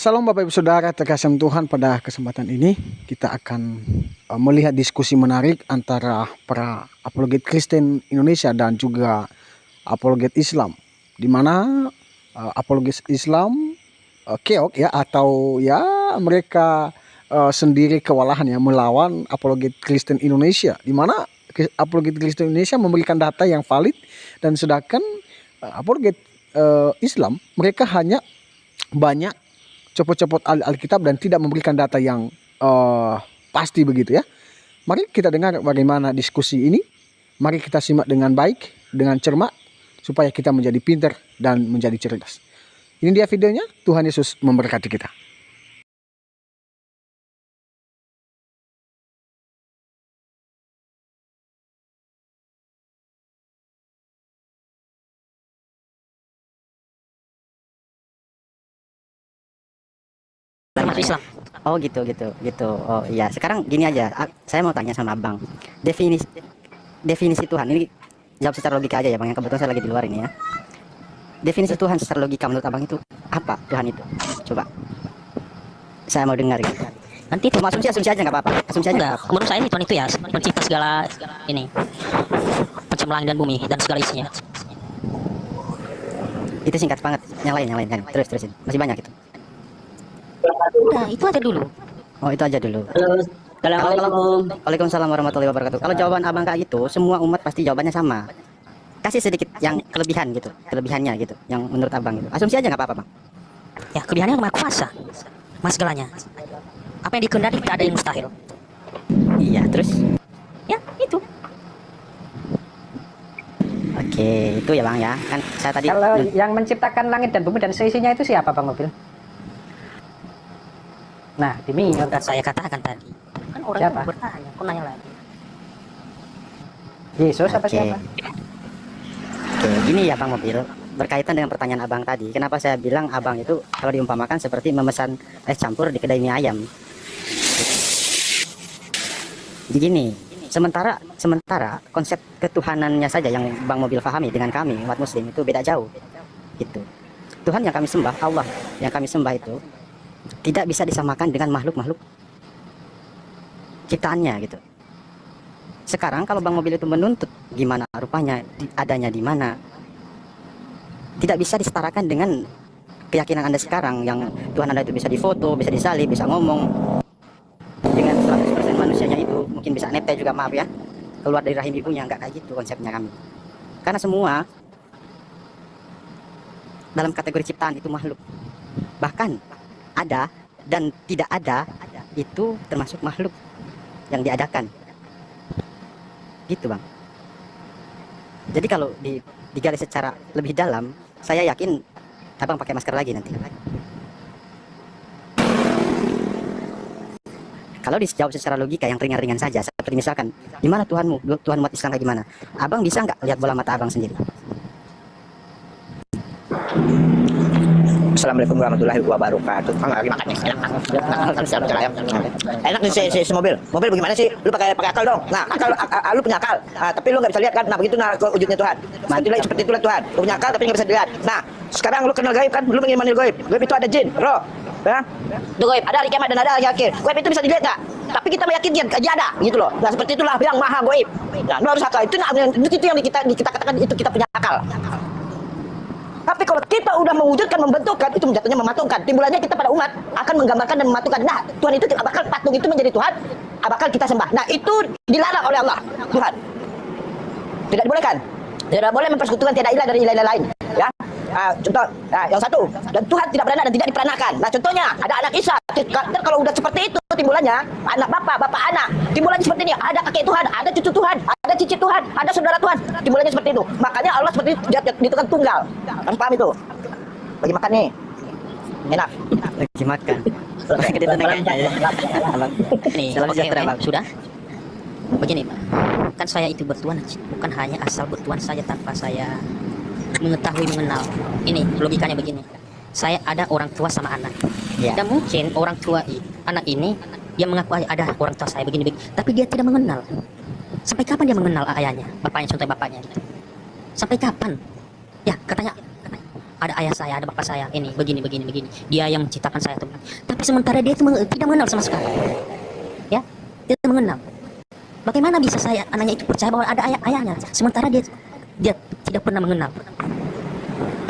Salam Bapak Ibu Saudara terkasih Tuhan, pada kesempatan ini kita akan melihat diskusi menarik antara para apologet Kristen Indonesia dan juga apologet Islam, di mana apologet Islam keok ya, atau ya mereka sendiri kewalahan ya melawan apologet Kristen Indonesia, di mana apologet Kristen Indonesia memberikan data yang valid, dan sedangkan apologet Islam mereka hanya banyak copot-copot Alkitab dan tidak memberikan data yang pasti begitu ya. Mari kita dengar bagaimana diskusi ini. Mari kita simak dengan baik, dengan cermat, supaya kita menjadi pintar dan menjadi cerdas. Ini dia videonya. Tuhan Yesus memberkati kita. Termasuk Islam. Oh gitu. Oh iya. Sekarang gini aja, saya mau tanya sama Abang. Definisi Tuhan ini, jawab secara logika aja ya Bang, yang kebetulan saya lagi di luar ini ya. Definisi Tuhan secara logika menurut Abang itu apa? Tuhan itu, coba. Saya mau dengar gitu. Nanti itu Asumsi aja nggak apa-apa. Asumsi aja. enggak, menurut saya Tuhan itu ya pencipta segala ini, pencipta langit dan bumi dan segala isinya. Itu singkat banget. Yang lain kan. Terusin. Masih banyak itu. Udah, itu aja dulu. Oh, itu aja dulu. Assalamualaikum. Waalaikumsalam warahmatullahi wabarakatuh. Kalau jawaban Abang kayak gitu, semua umat pasti jawabannya sama. Kasih sedikit yang kelebihannya gitu, yang menurut Abang gitu. Asumsi aja nggak apa-apa Bang. Ya, kelebihannya maha kuasa, mas segalanya. Apa yang dikehendaki tidak ada yang mustahil. Iya, terus? Ya, itu. Oke, itu ya Bang ya. Kan saya tadi. Kalau yang menciptakan langit dan bumi dan seisinya itu siapa Bang Mobil? Nah, Dimi. Sudah saya katakan tadi. Kan orang Siapa? itu bertanya, kok nanya lagi? Yesus apa Oke. siapa? Oke, gini ya Bang Mobil. Berkaitan dengan pertanyaan Abang tadi, kenapa saya bilang Abang itu kalau diumpamakan seperti memesan es campur di kedai mie ayam. Begini, sementara konsep ketuhanannya saja yang Bang Mobil pahami dengan kami umat muslim itu beda jauh gitu. Tuhan yang kami sembah, Allah yang kami sembah itu tidak bisa disamakan dengan makhluk-makhluk ciptaannya gitu. Sekarang kalau Bang Mobil itu menuntut gimana rupanya, adanya di mana, tidak bisa disetarakan dengan keyakinan Anda sekarang yang Tuhan Anda itu bisa difoto, bisa disalib, bisa ngomong dengan 100% manusianya itu, mungkin bisa nete juga, maaf ya, keluar dari rahim ibunya. Nggak kayak gitu konsepnya kami. Karena semua dalam kategori ciptaan itu makhluk. Bahkan ada dan tidak ada itu termasuk makhluk yang diadakan. Gitu Bang. Jadi kalau digali secara lebih dalam, saya yakin Abang pakai masker lagi nanti. Kalau dijawab secara logika yang ringan-ringan saja, seperti misalkan, di mana Tuhanmu, Tuhan umat Islam kayak gimana? Abang bisa nggak lihat bola mata Abang sendiri? Assalamualaikum warahmatullahi wabarakatuh. Lagi makan nih, enak nih si mobil bagaimana sih? Lu pakai akal dong. Nah, lu punya akal, tapi lu nggak bisa lihat kan? Nah, begitu ke wujudnya Tuhan. Seperti itulah Tuhan. Lu punya akal tapi nggak bisa dilihat. Nah, sekarang lu kenal gaib kan? Lu mengimani gaib. Gaib itu ada jin, roh, ya? Itu gaib. Ada hari kiamat dan ada hari akhir. Gaib itu bisa dilihat nggak? Tapi kita meyakini dia ada, gitu loh. Nah, seperti itulah yang maha gaib. Nah, lu harus akal. Itu yang kita katakan itu kita punya akal. Tapi kalau kita udah mewujudkan, membentukkan, itu jatuhnya mematungkan. Timbulannya kita pada umat akan menggambarkan dan mematungkan. Nah, Tuhan itu bakal patung itu menjadi Tuhan, bakal kita sembah. Nah, itu dilarang oleh Allah, Tuhan. Tidak dibolehkan. Tidak boleh mempersekutukan tiada ilah dari ilah-ilah lain. Ya. Contoh, yang satu, dan Tuhan tidak beranak dan tidak diperanakan. Nah, contohnya ada anak Isa. Kalau udah seperti itu timbulannya, anak bapak anak, timbulannya seperti ini. Ada kakek Tuhan, ada cucu Tuhan, ada cicit Tuhan, ada saudara Tuhan. Timbulannya seperti itu. Makanya Allah seperti itu kan tunggal. Harus paham itu. Bagi makan nih, enak. Lagi makan. Nih, oke, sudah. Begini Pak, kan saya itu bertuan bukan hanya asal bertuan saja tanpa saya mengetahui, mengenal. Ini logikanya begini, saya ada orang tua sama anak Ya. dan mungkin orang tua anak ini dia mengaku ada orang tua saya begini, tapi dia tidak mengenal. Sampai kapan dia mengenal ayahnya, bapaknya, contoh bapaknya gitu? Sampai kapan? Ya, katanya ada ayah saya, ada bapak saya, ini begini. Dia yang menciptakan saya tuh. Tapi sementara dia itu tidak mengenal sama sekali. Ya, tidak mengenal. Bagaimana bisa saya anaknya itu percaya bahwa ada ayahnya, sementara dia tidak pernah mengenal.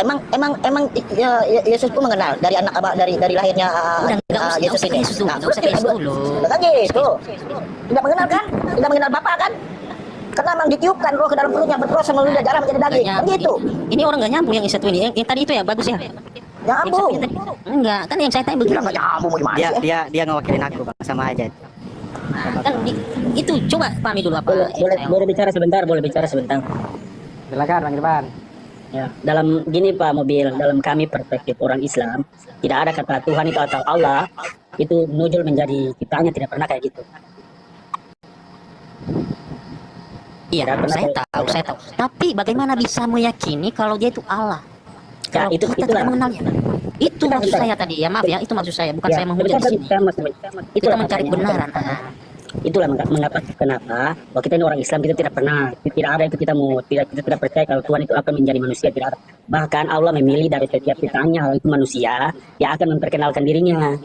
Emang Yesus pun mengenal dari anak dari lahirnya Yesus ini. Nggak usah Yesus dulu. Kan gitu. Tidak mengenal kan? Tidak mengenal Bapa kan? Karena memang ditiupkan roh ke dalam perutnya, berproses melalui darah menjadi daging. Kan gitu. Ini orang nggak nyambung yang satu ini. Yang tadi itu ya bagus ya. Nyambung. Enggak, kan yang saya tanya begini. Nggak nyambung gimana sih? Dia ngewakilin aku bang, sama aja. Kan itu coba pahami dulu apa. Boleh bicara sebentar. Silakan Bang Irfan. Ya, dalam gini Pak Mobil, dalam kami perspektif orang Islam, tidak ada kata Tuhan itu atau Allah itu nujul menjadi ciptaannya, tidak pernah kayak gitu. Iya, saya tahu. Tapi bagaimana bisa meyakini kalau dia itu Allah? Ya, Kalau itu kita tidak mengenalnya. Itu maksud saya tadi ya, maaf ya, itu maksud saya, bukan saya menghujat di sini. Kita mencari kebenaran. Itulah mengapa kenapa bahwa kita ini orang Islam, kita tidak ada itu kita tidak percaya kalau Tuhan itu akan menjadi manusia, tidak ada. Bahkan Allah memilih dari setiap ciptaannya hal itu manusia yang akan memperkenalkan dirinya.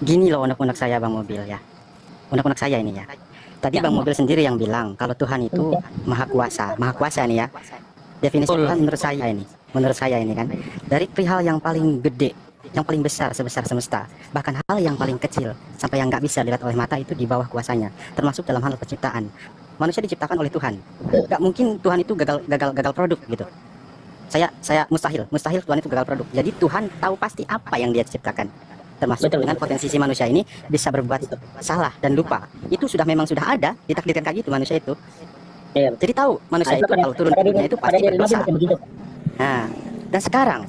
Gini loh unek-unek saya Bang Mobil ya. Unek-unek saya ini ya. Tadi Bang Mobil sendiri yang bilang kalau Tuhan itu maha kuasa nih ya. Definisi Tuhan menurut saya ini kan dari perihal yang paling gede, yang paling besar sebesar semesta, bahkan hal yang paling kecil sampai yang nggak bisa dilihat oleh mata itu di bawah kuasanya, termasuk dalam hal penciptaan. Manusia diciptakan oleh Tuhan. Nggak mungkin Tuhan itu gagal produk gitu. Saya mustahil Tuhan itu gagal produk. Jadi Tuhan tahu pasti apa yang dia ciptakan, termasuk dengan potensi si manusia ini bisa berbuat salah dan lupa. Itu memang sudah ada, ditakdirkan kayak gitu manusia itu. Ya. Jadi tahu manusia itu kalau turun ke dunia itu pasti berdosa. Nah, dan sekarang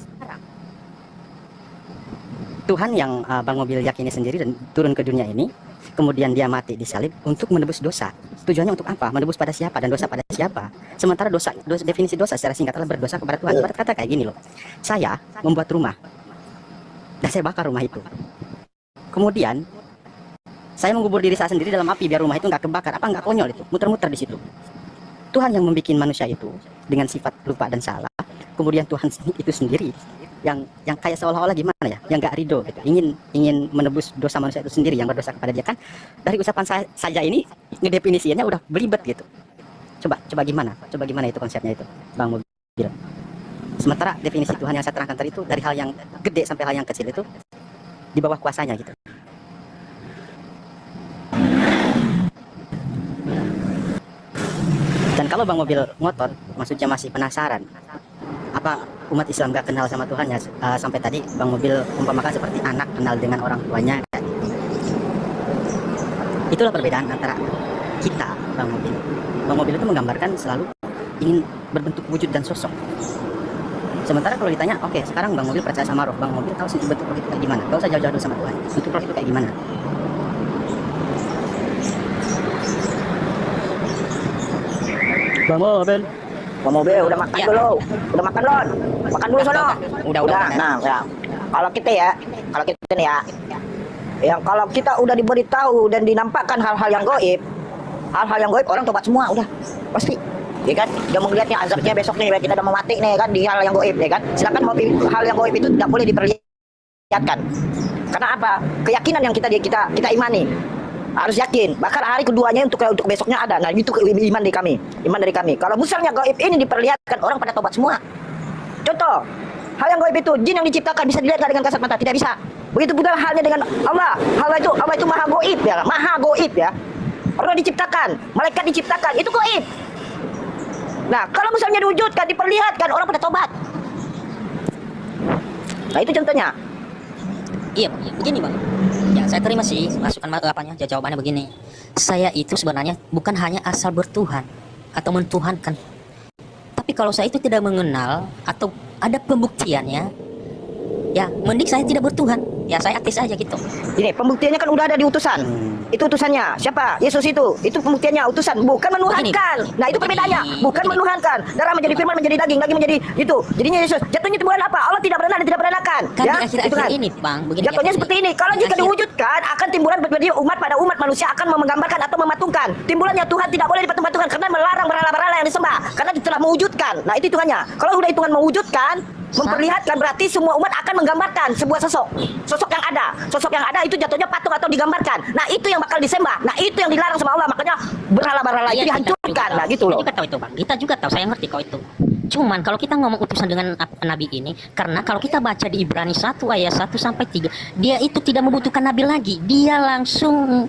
Tuhan yang Bang Mobil yakini sendiri dan turun ke dunia ini, kemudian dia mati di salib untuk menebus dosa. Tujuannya untuk apa? Menebus pada siapa dan dosa pada siapa? Sementara definisi dosa secara singkat adalah berdosa kepada Tuhan. Ibarat kata kayak gini loh. Saya membuat rumah dan saya bakar rumah itu. Kemudian saya mengubur diri saya sendiri dalam api biar rumah itu nggak kebakar. Apa nggak konyol itu? Muter-muter di situ. Tuhan yang membuat manusia itu dengan sifat lupa dan salah. Kemudian Tuhan itu sendiri yang kayak seolah-olah gimana ya, yang nggak ridho gitu, ingin menebus dosa manusia itu sendiri yang berdosa kepada dia kan. Dari ucapan saya saja ini ngedefinisinya udah belibet gitu. Coba gimana itu konsepnya itu Bang Mobil. Sementara definisi Tuhan yang saya terangkan tadi itu dari hal yang gede sampai hal yang kecil itu di bawah kuasanya gitu. Dan kalau Bang Mobil ngotot, maksudnya masih penasaran, apa umat Islam gak kenal sama Tuhan ya? Sampai tadi Bang Mobil umpamakan seperti anak kenal dengan orang tuanya. Itulah perbedaan antara kita, Bang Mobil. Bang Mobil itu menggambarkan selalu ingin berbentuk wujud dan sosok. Sementara kalau ditanya, oke, sekarang Bang Mobil percaya sama roh, Bang Mobil tahu sih bentuk roh itu kayak gimana? Gak usah jauh-jauh dulu sama Tuhan. Bentuk roh itu kayak gimana? Bang Mobil. Bang Mobil udah makan dulu. Udah makan belum? Makan dulu sono. Udah. Nah, ya. Kalau kita nih ya. Yang kalau kita udah diberitahu dan dinampakkan hal-hal yang gaib, orang tobat semua udah pasti. Ya kan? Dia mau lihatnya azabnya besok nih, kita udah mau mati nih kan di hal yang gaib ya kan. Silakan hal yang gaib itu tidak boleh diperlihatkan. Karena apa? Keyakinan yang kita imani. Harus yakin, bahkan hari keduanya untuk besoknya ada. Nah, itu iman dari kami. Kalau misalnya gaib ini diperlihatkan, orang pada tobat semua. Contoh, hal yang gaib itu jin yang diciptakan bisa dilihat dengan kasat mata, tidak bisa. Begitu pula halnya dengan Allah. Allah itu maha gaib ya. Orang diciptakan, malaikat diciptakan, itu gaib. Nah, kalau misalnya diwujudkan, diperlihatkan, orang pada tobat. Nah, itu contohnya. Iya, begini Bang. Ya, saya terima sih masukan jawabannya begini. Saya itu sebenarnya bukan hanya asal bertuhan atau mentuhankan. Tapi kalau saya itu tidak mengenal atau ada pembuktiannya, ya mending saya tidak bertuhan. Ya saya aktif aja gitu. Ini pembuktiannya kan udah ada di utusan. Itu utusannya. Siapa? Yesus itu. Itu pembuktiannya utusan, bukan menuhankan. Nah, itu perbedaannya. Bukan menuhankan. Darah menjadi firman, menjadi daging menjadi itu. Jadinya Yesus. Jatuhnya timbulan apa? Allah tidak berenang dan tidak berenakan. Kan di akhir-akhir ini, Bang, begini. Jatuhnya seperti ini. Kalau jika diwujudkan, akan timbulan berjadi umat pada umat manusia akan menggambarkan atau mematungkan. Timbulannya Tuhan tidak boleh dipatung-patungkan karena melarang berhala-berhala yang disembah. Karena itu telah mewujudkan. Nah, itu Tuhannya. Kalau udah hitungan mewujudkan, memperlihatkan berarti semua umat akan menggambarkan sebuah sosok yang ada. Sosok yang ada itu jatuhnya patung atau digambarkan. Nah, itu yang bakal disembah. Nah, itu yang dilarang sama Allah. Makanya berhala-berhala itu dihancurkan. Nah, gitu loh. Kita tahu itu, Bang. Kita juga tahu, saya ngerti kok itu. Cuman kalau kita ngomong utusan dengan nabi ini, karena kalau kita baca di Ibrani 1 ayat 1 sampai 3, dia itu tidak membutuhkan nabi lagi. Dia langsung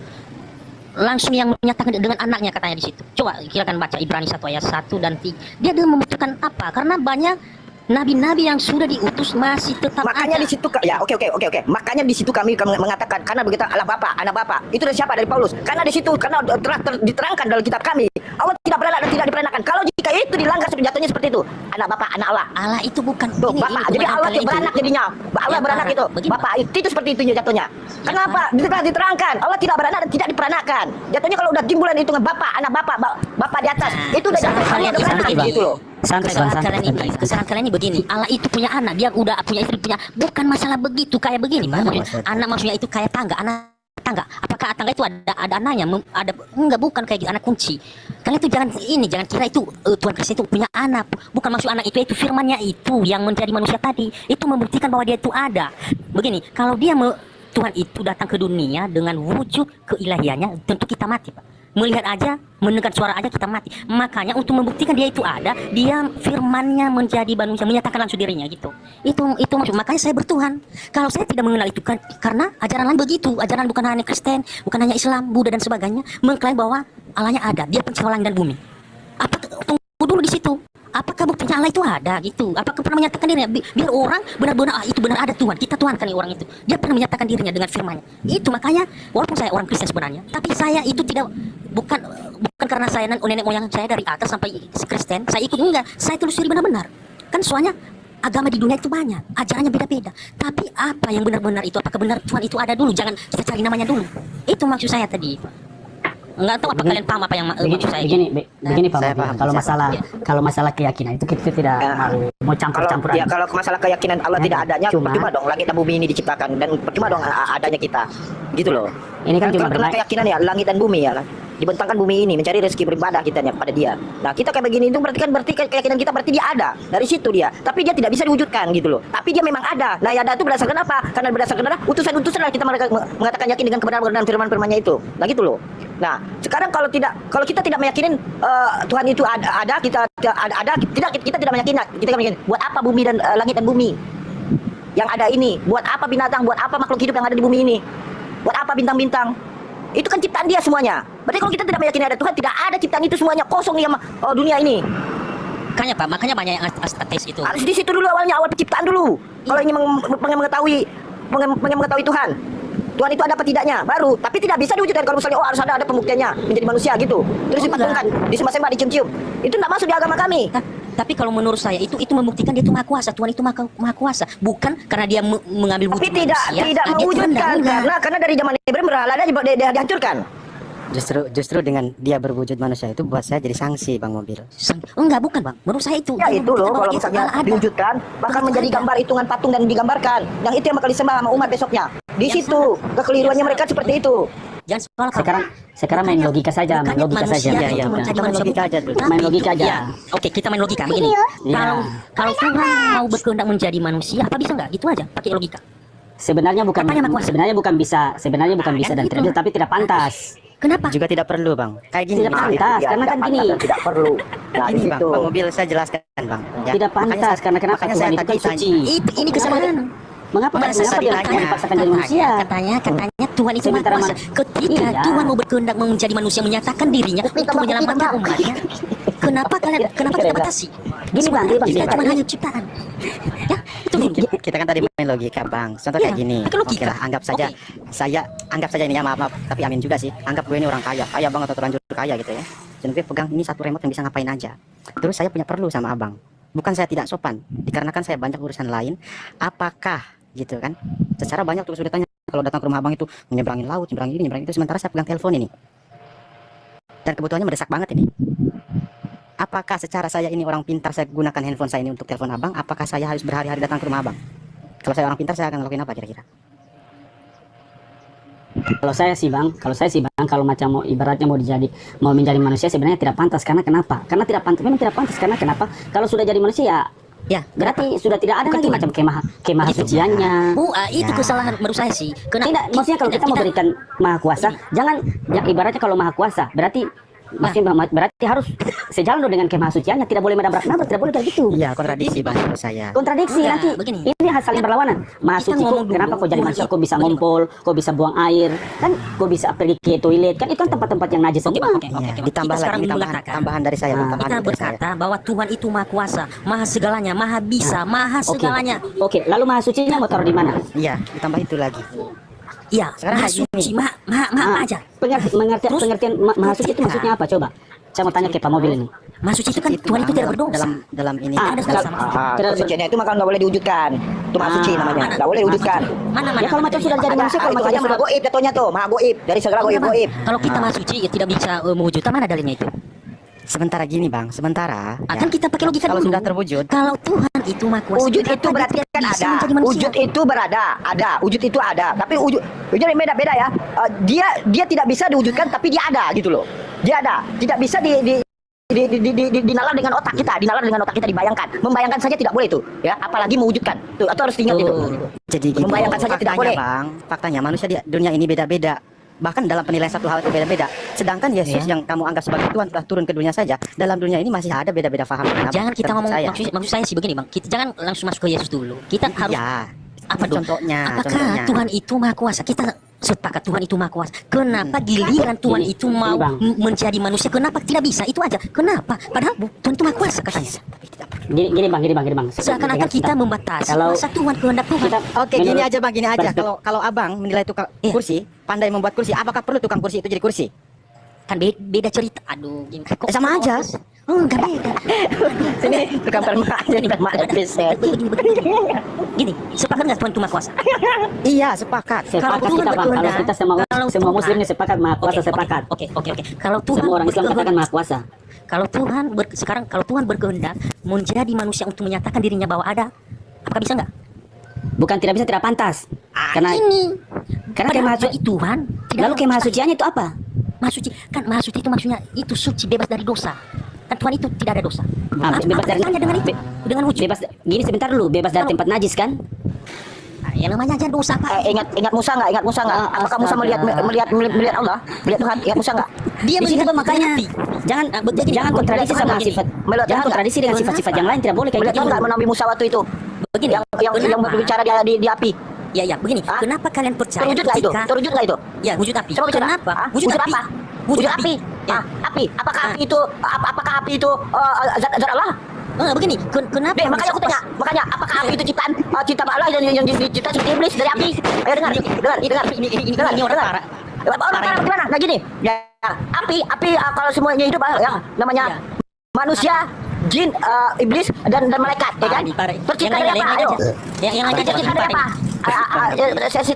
yang menyatakan dengan anaknya katanya di situ. Coba kita baca Ibrani 1 ayat 1 dan 3. Dia tidak membutuhkan apa? Karena banyak nabi-nabi yang sudah diutus masih tetap makanya ada. di situ ya oke. Makanya di situ kami mengatakan karena begitu Allah Bapa, anak Bapa. Itu dari siapa? Dari Paulus. Karena di situ karena telah diterangkan dalam kitab kami, Allah tidak beranak dan tidak diperanakan. Kalau jika itu dilanggar jatuhnya seperti itu. Anak Bapa, anak Allah. Allah itu bukan Tuh, Bapak. Jadi Allah itu beranak jadinya. Allah Ya, beranak itu. begini. Bapak itu seperti itu jatuhnya. Kenapa? Diterangkan. Allah tidak beranak dan tidak diperanakan. Jatuhnya kalau udah timbulan itu Bapak, anak Bapak, Bapak di atas. Itu udah Kesalahan kalian jatuhnya ini begini. gitu loh. Kesalahan kalian ini begini. Allah itu punya anak, dia udah punya istri, bukan masalah begitu kayak begini, Bang. Anak maksudnya itu kayak anak tangga. Apakah tangga itu ada anaknya? Enggak, bukan kayak gitu, anak kunci. Kalian itu jangan kira itu Tuhan Kristus itu punya anak. Bukan maksud anak itu firman-Nya itu yang menjadi manusia tadi. Itu membuktikan bahwa dia itu ada. Begini, kalau Tuhan itu datang ke dunia dengan wujud keilahiannya, tentu kita mati, Pak. Melihat aja, mendengar suara aja kita mati. Makanya untuk membuktikan dia itu ada, dia firman-Nya menjadi manusia, menyatakan langsung dirinya gitu. Itu maksud. Makanya saya bertuhan. Kalau saya tidak mengenal itu karena ajaran lain begitu, ajaran bukan hanya Kristen, bukan hanya Islam, Buddha dan sebagainya, mengklaim bahwa Allahnya ada, dia pencipta langit dan bumi. Tunggu dulu di situ. Apakah buktinya Allah itu ada gitu? Apakah pernah menyatakan dirinya? Biar orang benar-benar itu benar ada Tuhan. Kita Tuhan kan orang itu. Dia pernah menyatakan dirinya dengan firman-Nya. Itu makanya walaupun saya orang Kristen sebenarnya, tapi saya itu bukan karena saya nenek moyang saya dari atas sampai Kristen, saya ikut enggak. Saya telusuri benar-benar. Kan soalnya agama di dunia itu banyak, ajarannya beda-beda. Tapi apa yang benar-benar itu? Apakah benar Tuhan itu ada dulu? Jangan kita cari namanya dulu. Itu maksud saya tadi. Enggak tahu apa kalian paham apa yang maksud saya. Begini Pak. Saya paham. Kalau masalah keyakinan itu kita tidak mau campur-campur. Kalau masalah keyakinan Allah tidak adanya, Cuma- percuma dong langit dan bumi ini diciptakan dan percuma dong adanya kita. Gitu loh. Ini kan cuma karena keyakinan ya langit dan bumi ya kan. Dibentangkan bumi ini mencari rezeki beribadah kita kepada dia. Nah, kita kayak begini itu berarti keyakinan kita berarti dia ada. Dari situ dia. Tapi dia tidak bisa diwujudkan gitu loh. Tapi dia memang ada. Nah, yang ada itu berdasarkan apa? Karena berdasarkan utusan-utusan lah kita mengatakan yakin dengan kebenaran firman-firmannya itu. Nah, gitu loh. Nah, sekarang kalau kita tidak meyakinin Tuhan itu ada, kita tidak meyakini. Kita meyakini buat apa bumi dan langit dan bumi yang ada ini? Buat apa binatang? Buat apa makhluk hidup yang ada di bumi ini? Buat apa bintang-bintang? Itu kan ciptaan dia semuanya. Berarti kalau kita tidak meyakini ada Tuhan, tidak ada ciptaan itu semuanya, kosong dia dunia ini. Makanya banyak yang ateis itu. Harus di situ dulu awal penciptaan dulu. Kalau ingin mengetahui Tuhan. Tuhan itu ada apa tidaknya, baru. Tapi tidak bisa diwujudkan kalau misalnya harus ada pembuktiannya menjadi manusia gitu. Terus dipatungkan, disembah-sembah, dicium-cium. Itu tidak masuk di agama kami. Tapi kalau menurut saya itu membuktikan dia itu maha kuasa. Tuhan itu maha kuasa, bukan karena dia mengambil wujud Tapi tidak manusia. mewujudkan karena dari zaman Ibrahim berhala dia dihancurkan. Justru dengan dia berwujud manusia itu buat saya jadi sanksi, Bang Mobil. Enggak, bukan Bang. Menurut saya itu. Ya itu loh, kalau misalnya diwujudkan bahkan menjadi gambar hitungan patung dan digambarkan. Yang itu yang bakal disembah sama umat besoknya. Di situ kekeliruannya mereka seperti itu. Jangan sekolah sekarang main logika saja, main logika saja. Iya. Main logika aja dulu. Main logika aja. Ya, oke, kita main logika begini. Kalau Tuhan mau berkehendak menjadi manusia, apa bisa nggak? Gitu aja, pakai logika. Sebenarnya bukan bisa Kan dan gitu. tidak, tapi tidak pantas. Kenapa? Juga tidak perlu, Bang. Kayak gini. Tidak pantas, karena kan gini. Tidak perlu. Nah, Ini, di Bang, situ. Bang Mobil saya jelaskan, Bang. Ya, Tidak pantas, karena kenapa makanya Tuhan saya itu tadi kan suci. Ini kesalahan. Mengapa Masa dia tanya? dipaksakan jadi manusia? Katanya Tuhan itu maha Sementara kuasa. Ketika Iya. Tuhan mau berkehendak menjadi manusia, menyatakan dirinya untuk menyelamatkan umatnya. Kenapa kita batasi? Gini, Bang, Kita cuma hanya ciptaan. Ya, itu dulu. Kita kan tadi main logika, Bang. Contoh Iya, kayak gini. pakai logika. Oke lah, anggap saja saya anggap saja ini ya, maaf, tapi amin juga sih. Anggap gue ini orang kaya banget atau terlanjur kaya gitu ya. Dan gue pegang ini satu remote yang bisa ngapain aja. Terus saya punya perlu sama abang. Bukan saya tidak sopan, dikarenakan saya banyak urusan lain. Apakah gitu kan. Secara banyak tuh sudah tanya, kalau datang ke rumah abang itu menyeberangin laut, nyeberangin ini, nyeberangin itu, sementara saya pegang telepon ini. Dan kebutuhannya mendesak banget ini. Apakah secara saya ini orang pintar, saya gunakan handphone saya ini untuk telepon abang? Apakah saya harus berhari-hari datang ke rumah abang? Kalau saya orang pintar, saya akan lakuin apa kira-kira? Kalau saya sih bang, kalau macam mau ibaratnya mau menjadi manusia sebenarnya tidak pantas. Karena kenapa? Karena tidak pantas, memang tidak pantas. Karena kenapa? Kalau sudah jadi manusia, Ya, berarti sudah tidak ada lagi macam kemah suciannya. Itu kesalahan menurut saya sih. Tidak, maksudnya kalau kita mau berikan maha kuasa, jangan ibaratnya kalau maha kuasa berarti berarti harus sejalan dengan kemahasuciannya, tidak boleh menabrak-nabrak, tidak boleh kayak gitu. Iya, kontradiksi bang menurut saya. Kontradiksi Enggak, nanti. begini. Ini saling berlawanan. Maha Kita suci ngomong kok, kenapa dulu, kok jadi Tuhan manusia, itu- kok bisa ngompol, kok bisa buang air, kan kok bisa pergi ke toilet, kan itu kan tempat-tempat yang najis Oke, semua. Oke, Iya, Bang. ditambah Kita sekarang lagi mengatakan, tambahan dari saya, Bang, tambahan kita dari saya. berkata bahwa Tuhan itu maha kuasa, maha segalanya, maha bisa, maha Oke. segalanya. Oke, lalu maha sucinya mau taruh di mana? Iya, ditambah itu lagi. Iya, Sekarang maha kayak gini. suci, maha Ah, aja. pengertian maha suci itu maksudnya apa coba? Saya mau tanya ke Pak Mobil ini. Maha suci itu kan Tuhan itu tidak berdosa. Dalam ini. Ah, Ada kalau- sama. Tidak- Kesuciannya itu maka nggak boleh diwujudkan. Itu maha suci namanya. Nggak boleh diwujudkan. Mana Ya kalau macam sudah jadi manusia, kalau Itu macam aja maha sudah goib jatuhnya tuh, maha goib dari segala Enggak, Bang. goib-goib. Kalau kita maha suci ya tidak bisa mewujudkan, mana dalilnya itu? Sementara gini bang, sementara. Akan kita pakai logika Kalau dulu. sudah terwujud. Kalau Tuhan itu maha kuasa, Wujud kenapa itu dia berarti tidak kan bisa ada. menjadi manusia? Wujud itu ada. Wujud itu ada. Tapi wujudnya beda-beda ya. Dia tidak bisa diwujudkan, tapi dia ada gitu loh. Dia ada. Tidak bisa dinalar dengan otak kita, dibayangkan. Membayangkan saja tidak boleh itu, ya. Apalagi mewujudkan. Tuh, atau harus diingat itu. Jadi gitu. Membayangkan saja tidak boleh. Bang, faktanya manusia di dunia ini beda-beda. Bahkan dalam penilaian satu hal itu beda-beda. Sedangkan Yesus yang kamu anggap sebagai Tuhan telah turun ke dunia saja. Dalam dunia ini masih ada beda-beda faham. Jangan kita ngomong, maksud saya sih begini bang, kita jangan langsung masuk ke Yesus dulu. Kita harus Ya. apa dong? Contohnya, Apakah contohnya. Tuhan itu maha kuasa? Kita sepakat Tuhan itu maha kuasa. Kenapa giliran Tuhan Gini, itu mau Bang. menjadi manusia? Kenapa tidak bisa? Itu aja. Kenapa? Padahal Tuhan itu maha kuasa katanya. gini bang. Seakan-akan kita membatasi Kalau kuasa Tuhan, kehendak Tuhan. Oke, gini aja bang, gini aja. Perspektif- Kalau abang menilai tukang kursi, pandai membuat kursi, apakah perlu tukang kursi itu jadi kursi? Kan beda cerita. Aduh, gimana? Kok Sama aja. Oh, enggak beda. Sini tukang permak aja nih permak episode. Gini, sepakat nggak Tuhan itu maha kuasa? Iya, sepakat. Sepakat Tuhan kita bang, kalau berkehendak, kita semua kalau semua Tuhan- muslimnya sepakat maha kuasa, Oke, sepakat. Oke. Kalau Tuhan Semua orang Islam katakan berkehendak- maha kuasa. Kalau Tuhan sekarang kalau Tuhan berkehendak menjadi manusia untuk menyatakan dirinya bahwa ada, apakah bisa nggak? Bukan tidak bisa, tidak pantas. Karena Ini karena padahal kemah bagi Tuhan tidak lalu ada kemah dosa. suciannya itu apa? Maha suci kan, maha suci itu maksudnya itu suci, bebas dari dosa. Kan Tuhan itu tidak ada dosa. Bebas dari Apa dengan itu? Dengan wujud. bebas. Gini sebentar dulu, bebas dari tempat najis kan? Yang namanya aja dosa Pak. Ingat Musa nggak? Apakah Musa melihat Allah? Melihat Tuhan? Ingat Musa nggak? Dia Di situ melihat Bang, makanya hati. jangan begini, jangan Bang. kontradiksi sama Begini. sifat. Melihat Jangan Tuhan kontradiksi dengan nggak? sifat-sifat yang lain, tidak boleh kayak Melihat gitu. Tuhan nggak menabi Musa waktu itu? Begini. Yang kenapa? berbicara di api. Ya, begini. Hah? Kenapa kalian percaya Terwujud nggak itu? ketika- Terwujud nggak itu? Ya, wujud api. Coba bicara. Kenapa? Hah? Wujud api. apa? Wujud api. Ya. Api. Apakah Ah. api itu zat Allah? Begini, kenapa? Deh, makanya aku tanya, apakah api itu ciptaan Allah yang dicipta seperti iblis dari api? Ayo dengar. Ini orang parah. Orang parah bagaimana? Nah gini, ya api kalau semuanya hidup ya namanya Ya. manusia, jin, iblis dan malaikat, ya kan? Ini parah. Tercipta Yang dari lain apa? aja. Ayo. Yang lain aja. Tercipta dari apa?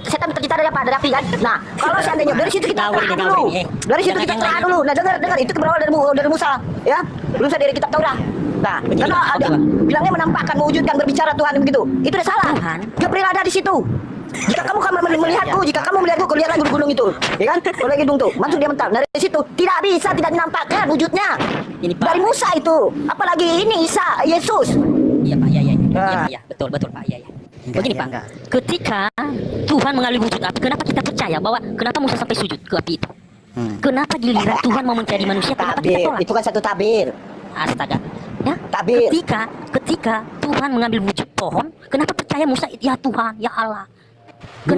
Setan tercipta dari apa? Dari api kan? Nah, kalau seandainya dari situ kita Ngawur ini, telah ngawur dulu. ini. Dari situ Jangan kita yang telah lain. dulu. Nah, dengar itu berawal dari Musa, ya. Belum saya dari kitab Taurat. Nah, Begini, karena oke, ada Bang. bilangnya menampakkan, mewujudkan, berbicara Tuhan begitu. Itu udah salah. Tuhan. Gabriel ada di situ. Jika kamu melihatku, kelihatan gunung-gunung itu, ya kan? Kalau lagi gunung tuh, langsung dia mental. Dari situ tidak bisa, tidak dinampakkan wujudnya. Ini, Pak. Dari Musa itu, apalagi ini Isa, Yesus. Iya Pak, iya. Ah. Iya, betul Pak, iya. Enggak, Begini iya, Pak, enggak. ketika Tuhan mengambil wujud api, kenapa kita percaya bahwa kenapa Musa sampai sujud ke api itu? Kenapa giliran Tuhan mau mencari manusia, kenapa kita Tabir, tolak? itu kan satu tabir. Astaga. Ya, Tabir. ketika Tuhan mengambil wujud pohon, kenapa percaya Musa ya Tuhan, ya Allah? Di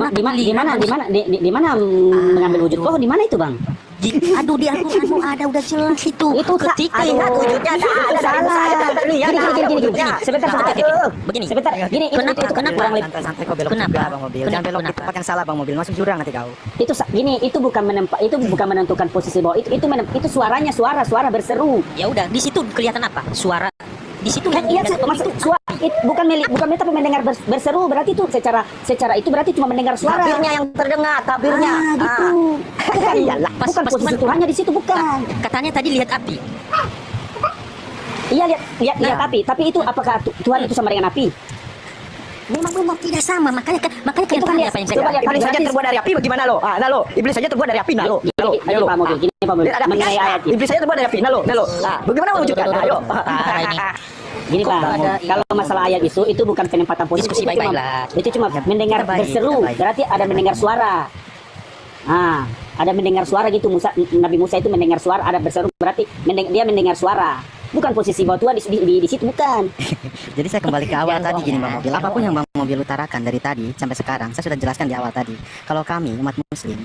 mana mengambil wujud pohon, di mana itu Bang? Aduh, di Al-Quran tuh ada, udah jelas itu. Ketika Ingat wujudnya ada dari Musa, Gini. Sebentar. Begini. Sebentar. Gini, Kenapa? kurang lebih. Santai kok belok Kenapa? juga Bang Mobil. Jangan belok di Kenapa? tempat yang salah Bang Mobil. Masuk jurang nanti kau. Itu bukan menentukan posisi bahwa itu suaranya suara berseru. Ya udah, di situ kelihatan apa? Suara Di situ Kan iya bukan milik tapi mendengar berseru berarti itu secara itu berarti cuma mendengar suara. Tabirnya yang terdengar, tabirnya. gitu. Bukan, Iyalah. bukan posisi Tuhannya di situ bukan. katanya tadi lihat api. Iya lihat api, tapi itu apakah Tuhan itu sama dengan api? Memang benar tidak sama, makanya Itu kan kenyataannya lihat, apa yang saya coba katakan. lihat. Iblis saja terbuat dari api bagaimana lo? Nah lo, iblis saja terbuat dari api, nah lo. Ayo Pak Mobil, gini Pak Mobil, Lihat ada mengenai apinya. ayat ini. Iblis saja terbuat dari api, nah lo. Nah, bagaimana mewujudkan? Ayo. Ini. Gini Pak, kalau masalah ayat itu bukan penempatan posisi. Diskusi Itu cuma- baik-baiklah. Itu cuma mendengar Kita baik, berseru, kita baik. berarti ada mendengar suara. Ada mendengar suara gitu. Nabi Musa itu mendengar suara, ada berseru berarti dia mendengar suara. Bukan posisi bahwa Tuhan di situ bukan. Jadi saya kembali ke awal tadi gini Bang Mobil. Apapun yang Bang Mobil utarakan dari tadi sampai sekarang, saya sudah jelaskan di awal tadi. Kalau kami umat Muslim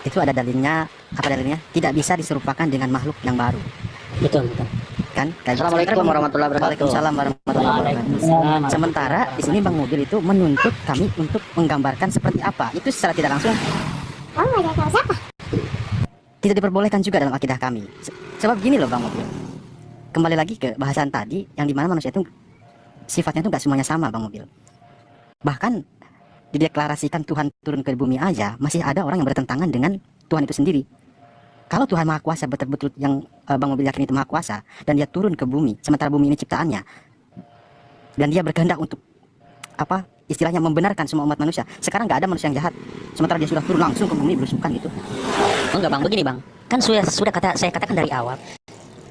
itu ada dalilnya, apa dalilnya? Tidak bisa diserupakan dengan makhluk yang baru. Betul. Kan? Assalamualaikum warahmatullahi wabarakatuh. Waalaikumsalam warahmatullahi wabarakatuh. Sementara di sini Bang Mobil itu menuntut kami untuk menggambarkan seperti apa. Itu secara tidak langsung tidak diperbolehkan juga dalam akidah kami. Sebab gini loh Bang Mobil. Kembali lagi ke bahasan tadi yang dimana manusia itu sifatnya itu nggak semuanya sama Bang Mobil. Bahkan dideklarasikan Tuhan turun ke bumi aja masih ada orang yang bertentangan dengan Tuhan itu sendiri. Kalau Tuhan Maha Kuasa betul-betul yang Bang Mobil yakin itu Maha Kuasa dan dia turun ke bumi sementara bumi ini ciptaannya dan dia berkehendak untuk apa istilahnya membenarkan semua umat manusia. Sekarang nggak ada manusia yang jahat sementara dia sudah turun langsung ke bumi belusukan gitu. Enggak Bang, begini Bang. Kan saya katakan dari awal.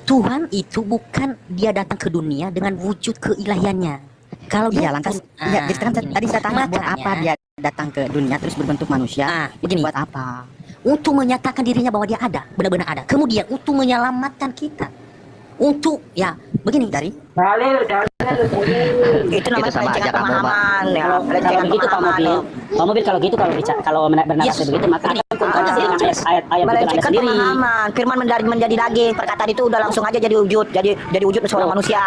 Tuhan itu bukan dia datang ke dunia dengan wujud keilahiannya. Kalau dia Iya lantas ya, jadi kan tadi saya tanya buat apa dia datang ke dunia terus berbentuk manusia begini. buat apa? Untuk menyatakan dirinya bahwa dia ada, benar-benar ada. Kemudian untuk menyelamatkan kita. Untuk ya begini dari Itu namanya sama aja perencanaan kamu, pemahaman ya. Kalau Perencanaan begitu Pak Mobil, Pak Mobil kalau gitu kalau bernarasi Yes. begitu maka akan kontradiksi dengan ayat Anda Melecehkan sendiri. pemahaman. Firman menjadi daging. Perkataan itu udah langsung aja jadi wujud, jadi wujud seorang manusia.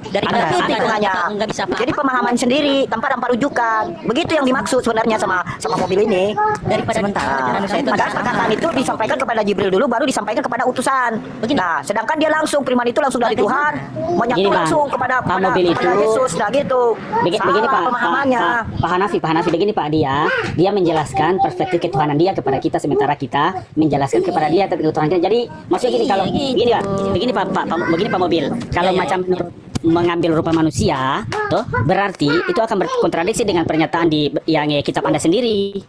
Daripada Ada kita hitungannya. nggak bisa paham. Jadi pemahaman sendiri tanpa rujukan. Begitu yang dimaksud sebenarnya sama mobil ini. Daripada manusia itu Maka perkataan itu disampaikan kepada Jibril dulu, baru disampaikan kepada utusan. Begini. Nah, sedangkan dia langsung firman itu langsung dari Tuhan, menyatu Gini, Bang. langsung kepada Pak Mobil itu Yesus. Nah gitu. Begini Salah Pak pemahamannya. Pak Hanafi begini Pak, dia menjelaskan perspektif ketuhanan dia kepada kita sementara kita menjelaskan kepada dia tentang ketuhanan dia. Jadi maksudnya gini kalau Iya, gini Pak, begini Pak Mobil, kalau Iya. macam mengambil rupa manusia, toh berarti itu akan berkontradiksi dengan pernyataan di yang kitab Anda sendiri.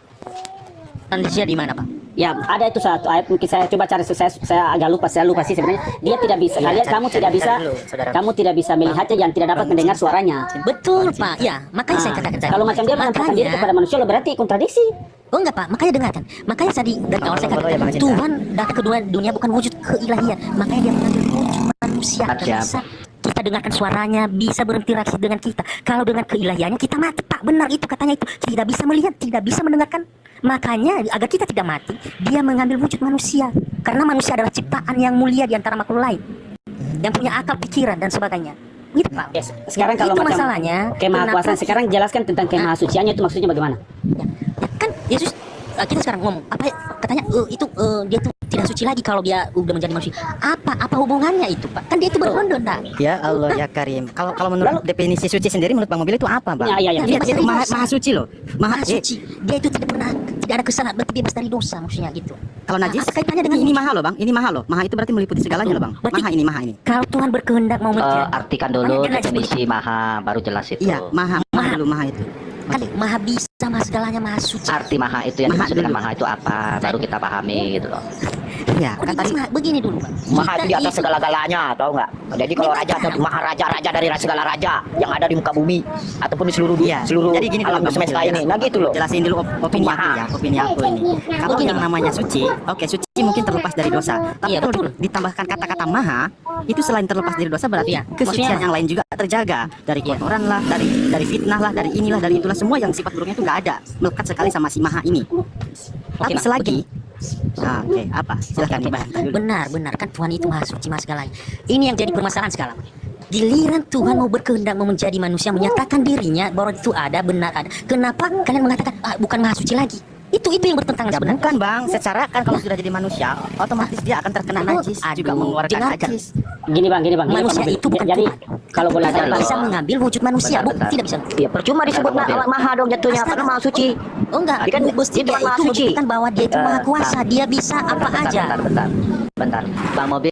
manusia di mana Pak? Ya, ada itu satu ayat mungkin saya coba cari saya agak lupa sih sebenarnya. Dia tidak bisa kamu tidak bisa kamu tidak bisa melihatnya yang tidak dapat mendengar suaranya. Betul Pak, ya makanya saya katakan tadi. Kalau macam dia menampakkan diri kepada manusia lo berarti kontradiksi. Oh enggak Pak, makanya dengarkan. Makanya tadi dari awal saya katakan Tuhan datang ke dunia bukan wujud keilahian, makanya dia mengambil wujud manusia. Dan bisa kita dengarkan suaranya, bisa berinteraksi dengan kita. Kalau dengan keilahiannya kita mati Pak, benar itu katanya itu. Tidak bisa melihat, tidak bisa mendengarkan. Makanya agar kita tidak mati, dia mengambil wujud manusia. Karena manusia adalah ciptaan yang mulia di antara makhluk lain, yang punya akal, pikiran dan sebagainya. Gitu Pak. Yes. Sekarang Ya, kalau itu macam masalahnya. kemahakuasaan Kenapa- sekarang jelaskan tentang kemahasuciannya itu maksudnya bagaimana? Ya, kan Yesus kita sekarang ngomong apa ya, katanya dia tuh tidak suci lagi kalau dia udah menjadi manusia. Apa hubungannya itu Pak? Kan dia itu berondong dah. Ya Allah ya Karim. Kalau menurut definisi suci sendiri menurut Bang Mobil itu apa Bang? Ya. Dia itu maha suci loh. Maha suci. Dia itu tidak ada kesalahan, berarti bebas dari dosa maksudnya gitu. Kalau najis Apa kaitannya dengan ini maha loh Bang. Ini maha loh. Maha itu berarti meliputi segalanya loh Bang. Berarti- Maha ini. Kalau Tuhan berkehendak mau menjadi Artikan dulu Makanya dia definisi maha, baru jelas itu. Iya, maha dulu maha itu. kan maha bisa, maha segalanya, maha suci. Arti maha itu yang Maha dimaksud dengan dulu. maha itu apa? Baru kita pahami gitu loh. Iya, Oh, kan tadi begini dulu Pak. Maha itu di atas Kita segala-galanya, tahu nggak? Jadi kalau raja atau maharaja dari segala raja yang ada di muka bumi ataupun di seluruh Iya. seluruh Jadi gini dulu, alam Bang semesta Mobil, ini. ya. Nah gitu loh. Jelasin dulu opini aku Maha. ya, opini aku ini. Kalau yang namanya suci, oke suci mungkin terlepas dari dosa. Tapi Iya, kalau betul. ditambahkan kata-kata maha, itu selain terlepas dari dosa berarti Iya, kesucian maksudnya yang lain juga terjaga dari kotoran lah, dari fitnah lah, dari inilah, dari itulah semua yang sifat buruknya itu nggak ada, melekat sekali sama si maha ini. Tapi Bang, selagi oke, apa? Silakan dibantah dulu. benar kan Tuhan itu maha suci, maha segalanya. Ini yang jadi permasalahan sekarang. Giliran Tuhan mau berkehendak mau menjadi manusia, menyatakan dirinya bahwa itu ada, benar ada. Kenapa kalian mengatakan bukan maha suci lagi? Itu yang bertentangan Ya sebenarnya. bukan Bang, secara kan kalau sudah jadi manusia, otomatis dia akan terkena najis, juga mengeluarkan dengarkan. najis. Gini bang. Manusia Pak Mobil. itu bukan jadi Tuhan. kalau boleh tidak saya bisa mengambil wujud manusia, Bu. Bentar. Tidak bisa. Ya percuma disebut maha dong jatuhnya, karena maha suci. Oh enggak, Dia kan Bos, dia dia maha itu suci. membuktikan bahwa dia itu maha kuasa, dia bisa apa aja. Bentar. Bang Mobil,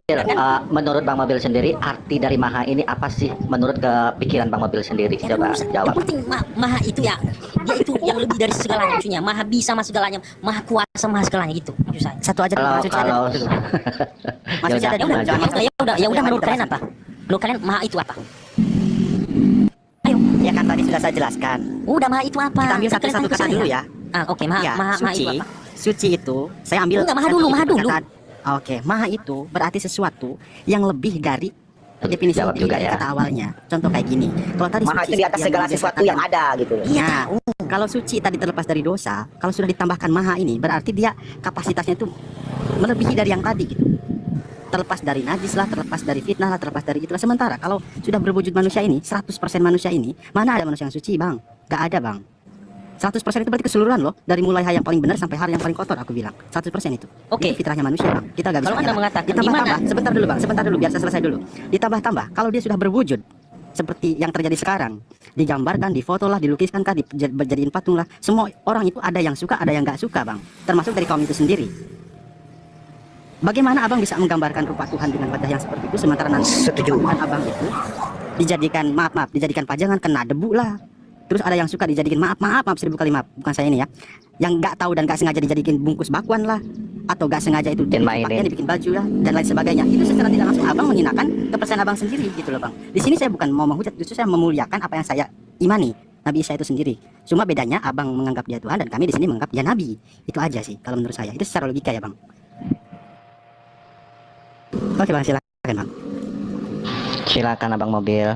menurut Bang Mobil sendiri arti dari maha ini apa sih menurut kepikiran Bang Mobil sendiri? Coba Yang jawab. penting maha itu ya, dia itu yang lebih dari segalanya maksudnya, maha bisa, maha segalanya, maha kuasa, maha segalanya gitu maksud saya. Satu aja Kalau maha suci ada. Maksud saya Ya ada, udah, ya udah menurut kalian apa? Menurut kalian maha itu apa? Ayo, Ya kan tadi sudah saya jelaskan. udah maha itu apa? Kita ambil Kalian satu-satu tanya ke kata saya. dulu ya. Oke, maha, Ya, maha suci. itu apa? Suci itu saya ambil. Enggak, maha dulu, maha dulu. Oke, maha itu berarti sesuatu yang lebih dari definisi Jawab juga dari ya. kata awalnya. Contoh kayak gini. Kalau tadi Maha suci itu di atas yang segala Nabi sesuatu katakan- yang ada gitu. Iya. Kalau suci tadi terlepas dari dosa, kalau sudah ditambahkan maha ini berarti dia kapasitasnya itu melebihi dari yang tadi gitu. Terlepas dari najis lah, terlepas dari fitnah lah, terlepas dari itulah. Sementara kalau sudah berwujud manusia ini, 100% manusia ini, mana ada manusia yang suci, Bang? Gak ada, Bang. 100% itu berarti keseluruhan loh, dari mulai hal yang paling benar sampai hal yang paling kotor, aku bilang 100% itu. Oke. Itu fitrahnya manusia, Bang. Kita gak bisa Kalau Anda ngelak. mengatakan Ditambah-tambah, gimana? sebentar dulu, Bang, sebentar dulu biar saya selesai dulu. Ditambah-tambah kalau dia sudah berwujud seperti yang terjadi sekarang, digambarkan, difoto lah, dilukiskan kah, dijadiin patung lah, semua orang itu ada yang suka, ada yang nggak suka, Bang, termasuk dari kaum itu sendiri. Bagaimana abang bisa menggambarkan rupa Tuhan dengan wajah yang seperti itu, sementara nanti Setuju. Tuhan abang itu dijadikan maaf dijadikan pajangan, kena debu lah, terus ada yang suka dijadikan maaf 1000 kali maaf, bukan saya ini ya, yang nggak tahu dan nggak sengaja dijadikan bungkus bakwan lah, atau nggak sengaja itu Mainin. pakaian dibikin baju lah dan lain sebagainya. Itu secara tidak langsung abang menghinakan kepercayaan abang sendiri gitu loh, Bang. Di sini saya bukan mau menghujat, justru saya memuliakan apa yang saya imani, Nabi Isa itu sendiri. Cuma bedanya abang menganggap dia Tuhan dan kami di sini menganggap dia Nabi. Itu aja sih kalau menurut saya. Itu secara logika ya, Bang. Oke, Bang, silakan, Bang. Silakan Abang Mobil.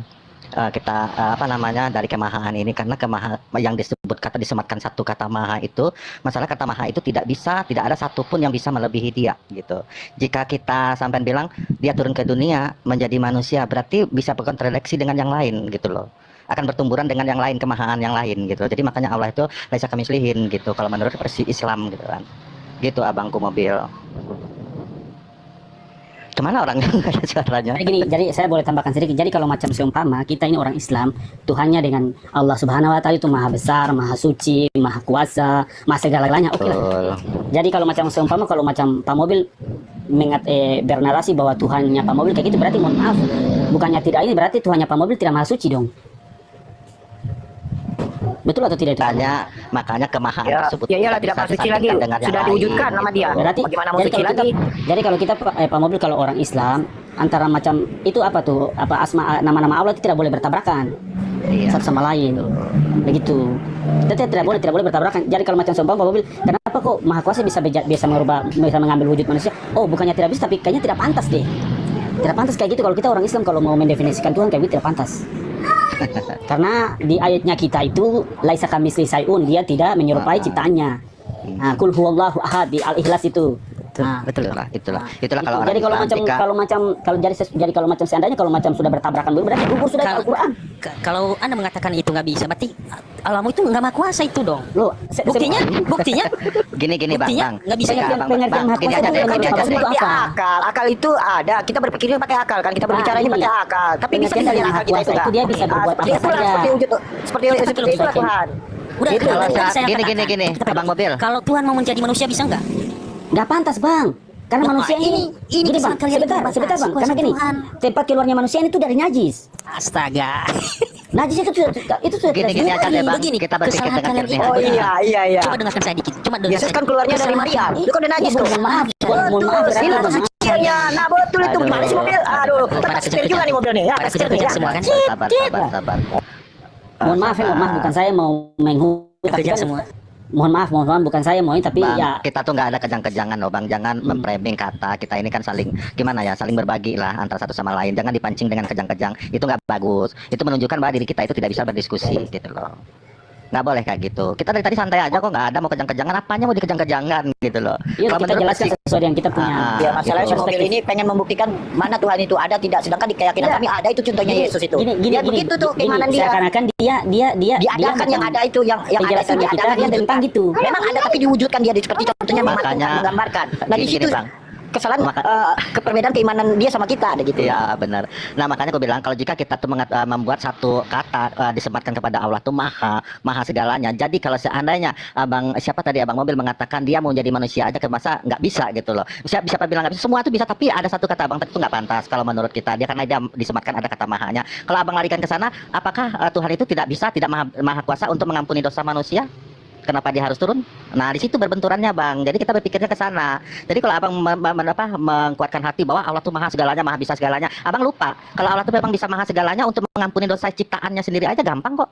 Kita apa namanya dari kemahaan ini, karena kemaha yang disebut kata disematkan satu kata maha itu, masalah kata maha itu tidak ada satupun yang bisa melebihi dia gitu. Jika kita sampai bilang dia turun ke dunia menjadi manusia, berarti bisa berkontradiksi dengan yang lain gitu loh, akan bertumburan dengan yang lain, kemahaan yang lain gitu. Jadi makanya Allah itu laisa kamislihin gitu kalau menurut versi Islam gitu kan. Gitu Abangku Mobil. Kemana orangnya? Nggak ada suaranya. Jadi gini, jadi saya boleh tambahkan sedikit. Jadi kalau macam seumpama kita ini orang Islam, Tuhannya dengan Allah Subhanahu wa taala itu maha besar, maha suci, maha kuasa, maha segala-galanya. Oke lah. Betul. Jadi kalau macam seumpama kalau macam Pak Mobil bernarasi bahwa Tuhannya Pak Mobil kayak gitu, berarti mohon maaf, bukannya tidak ini, berarti Tuhannya Pak Mobil tidak maha suci dong. Betul atau tidak itu? Makanya kemahaan Ya, tersebut ya iyalah tidak bisa pasti lagi. disandingkan dengan yang Sudah lain, diwujudkan gitu. nama dia. Berarti Bagaimana mau jadi suci kalau kita, lagi? jadi kalau kita Pak Mobil, kalau orang Islam antara macam itu apa tuh, apa asma nama-nama Allah itu tidak boleh bertabrakan Iya. satu sama lain, begitu. Tidak boleh bertabrakan. Jadi kalau macam seumpama Pak Mobil, kenapa kok Maha Kuasa bisa merubah, bisa mengambil wujud manusia? Oh, bukannya tidak bisa, tapi kayaknya tidak pantas deh. Tidak pantas kayak gitu. Kalau kita orang Islam kalau mau mendefinisikan Tuhan kayak gitu tidak pantas. Karena di ayatnya kita itu laisa kamitsli syai'un, dia tidak menyerupai ciptaannya. Nah, kul huwallahu ahad di Al-Ikhlas itu. Nah, Itulah kalau orang jadi kalau Islam, macam jika- jadi kalau macam seandainya kalau macam sudah bertabrakan berarti gugur sudah Kalau- Al-Qur'an. Kalau Anda mengatakan itu nggak bisa, berarti Allahmu itu nggak maha kuasa itu dong. Loh, Buktinya gini Bang, Buktinya nggak bisa Jika yang Bang, pengertian Maha gini Kuasa aja itu deh, yang gini aja apa? deh. Itu apa? Akal itu ada. Kita berpikirnya pakai akal kan. Kita berbicaranya ini. pakai akal. Tapi bisa Pengertian dari dengan Maha akal kita Kuasa itu. itu dia bisa berbuat Seperti apa itulah, saja. seperti itulah Tuhan. Udah, Itu udah, kalau tadi saya- saya gini, katakan. gini, Kita- Abang Mobil. Kalau Tuhan mau menjadi manusia bisa nggak? Nggak pantas, Bang. Karena Loh, manusia ini gini, Bang. kesalahan kalian Sebentar, itu Bang. kuasa Karena gini, Tuhan. tempat keluarnya manusia ini tuh dari najis. Astaga. Najis itu sudah Gini tidak aja deh Bang, Begini, kita berpikir kesalahan dengan kalian jernih itu- Oh aja. iya. Coba dengarkan saya dikit. Cuma dengarkan. Yesus kan keluarnya dari Maryam. Itu kan udah najis tuh. Mohon maaf, mohon maaf. Betul, ini kesuciannya. Nah betul itu. Gimana sih mobil? Aduh, kita Pada setir juga nih mobil nih. Ya, pada setir nih kejam ya. semua kan? Sabar. Mohon maaf, bukan saya mau menghujat Kejam kan. semua. Mohon maaf, bukan saya mau ini, tapi Bang, ya kita tuh nggak ada kejang-kejangan loh Bang, jangan memframing kata. Kita ini kan saling gimana ya, saling berbagi lah antara satu sama lain. Jangan dipancing dengan kejang-kejang, itu nggak bagus. Itu menunjukkan bahwa diri kita itu tidak bisa berdiskusi gitu loh. Nggak boleh kayak gitu. Kita dari tadi santai aja kok, nggak ada mau kejang-kejangan, apanya mau dikejang-kejangan gitu loh. yuk Kalau kita menurut jelaskan versi- sesuai yang kita punya. Ya masalahnya si gitu. mobil ini pengen membuktikan mana Tuhan itu ada tidak, sedangkan di keyakinan Iya. kami ada itu contohnya Yesus itu. Gini, Ya begitu tuh keimanan dia. seakan-akan dia Diadakan macam yang ada itu yang ada itu penjelasan kita diadakan dia tentang gitu. Memang ada tapi diwujudkan dia seperti contohnya Makanya- menggambarkan. Nah di Gini, situ Bang. kesalahan perbedaan keimanan dia sama kita ada gitu. Iya benar. Nah makanya aku bilang kalau jika kita tuh membuat satu kata disematkan kepada Allah tuh maha segalanya. Jadi kalau seandainya siapa tadi abang mobil mengatakan dia mau jadi manusia aja, masa nggak bisa gitu loh. Siapa bilang nggak bisa? Semua tuh bisa, tapi ada satu kata abang tadi itu nggak pantas kalau menurut kita. Dia karena dia disematkan ada kata mahanya. Kalau abang larikan ke sana, apakah Tuhan itu tidak bisa, tidak maha kuasa untuk mengampuni dosa manusia? Kenapa dia harus turun? Nah, di situ berbenturannya, Bang. Jadi kita berpikirnya ke sana. Jadi kalau Abang mengkuatkan hati bahwa Allah tuh maha segalanya, maha bisa segalanya, Abang lupa kalau Allah tuh memang bisa maha segalanya untuk mengampuni dosa ciptaannya sendiri aja gampang kok.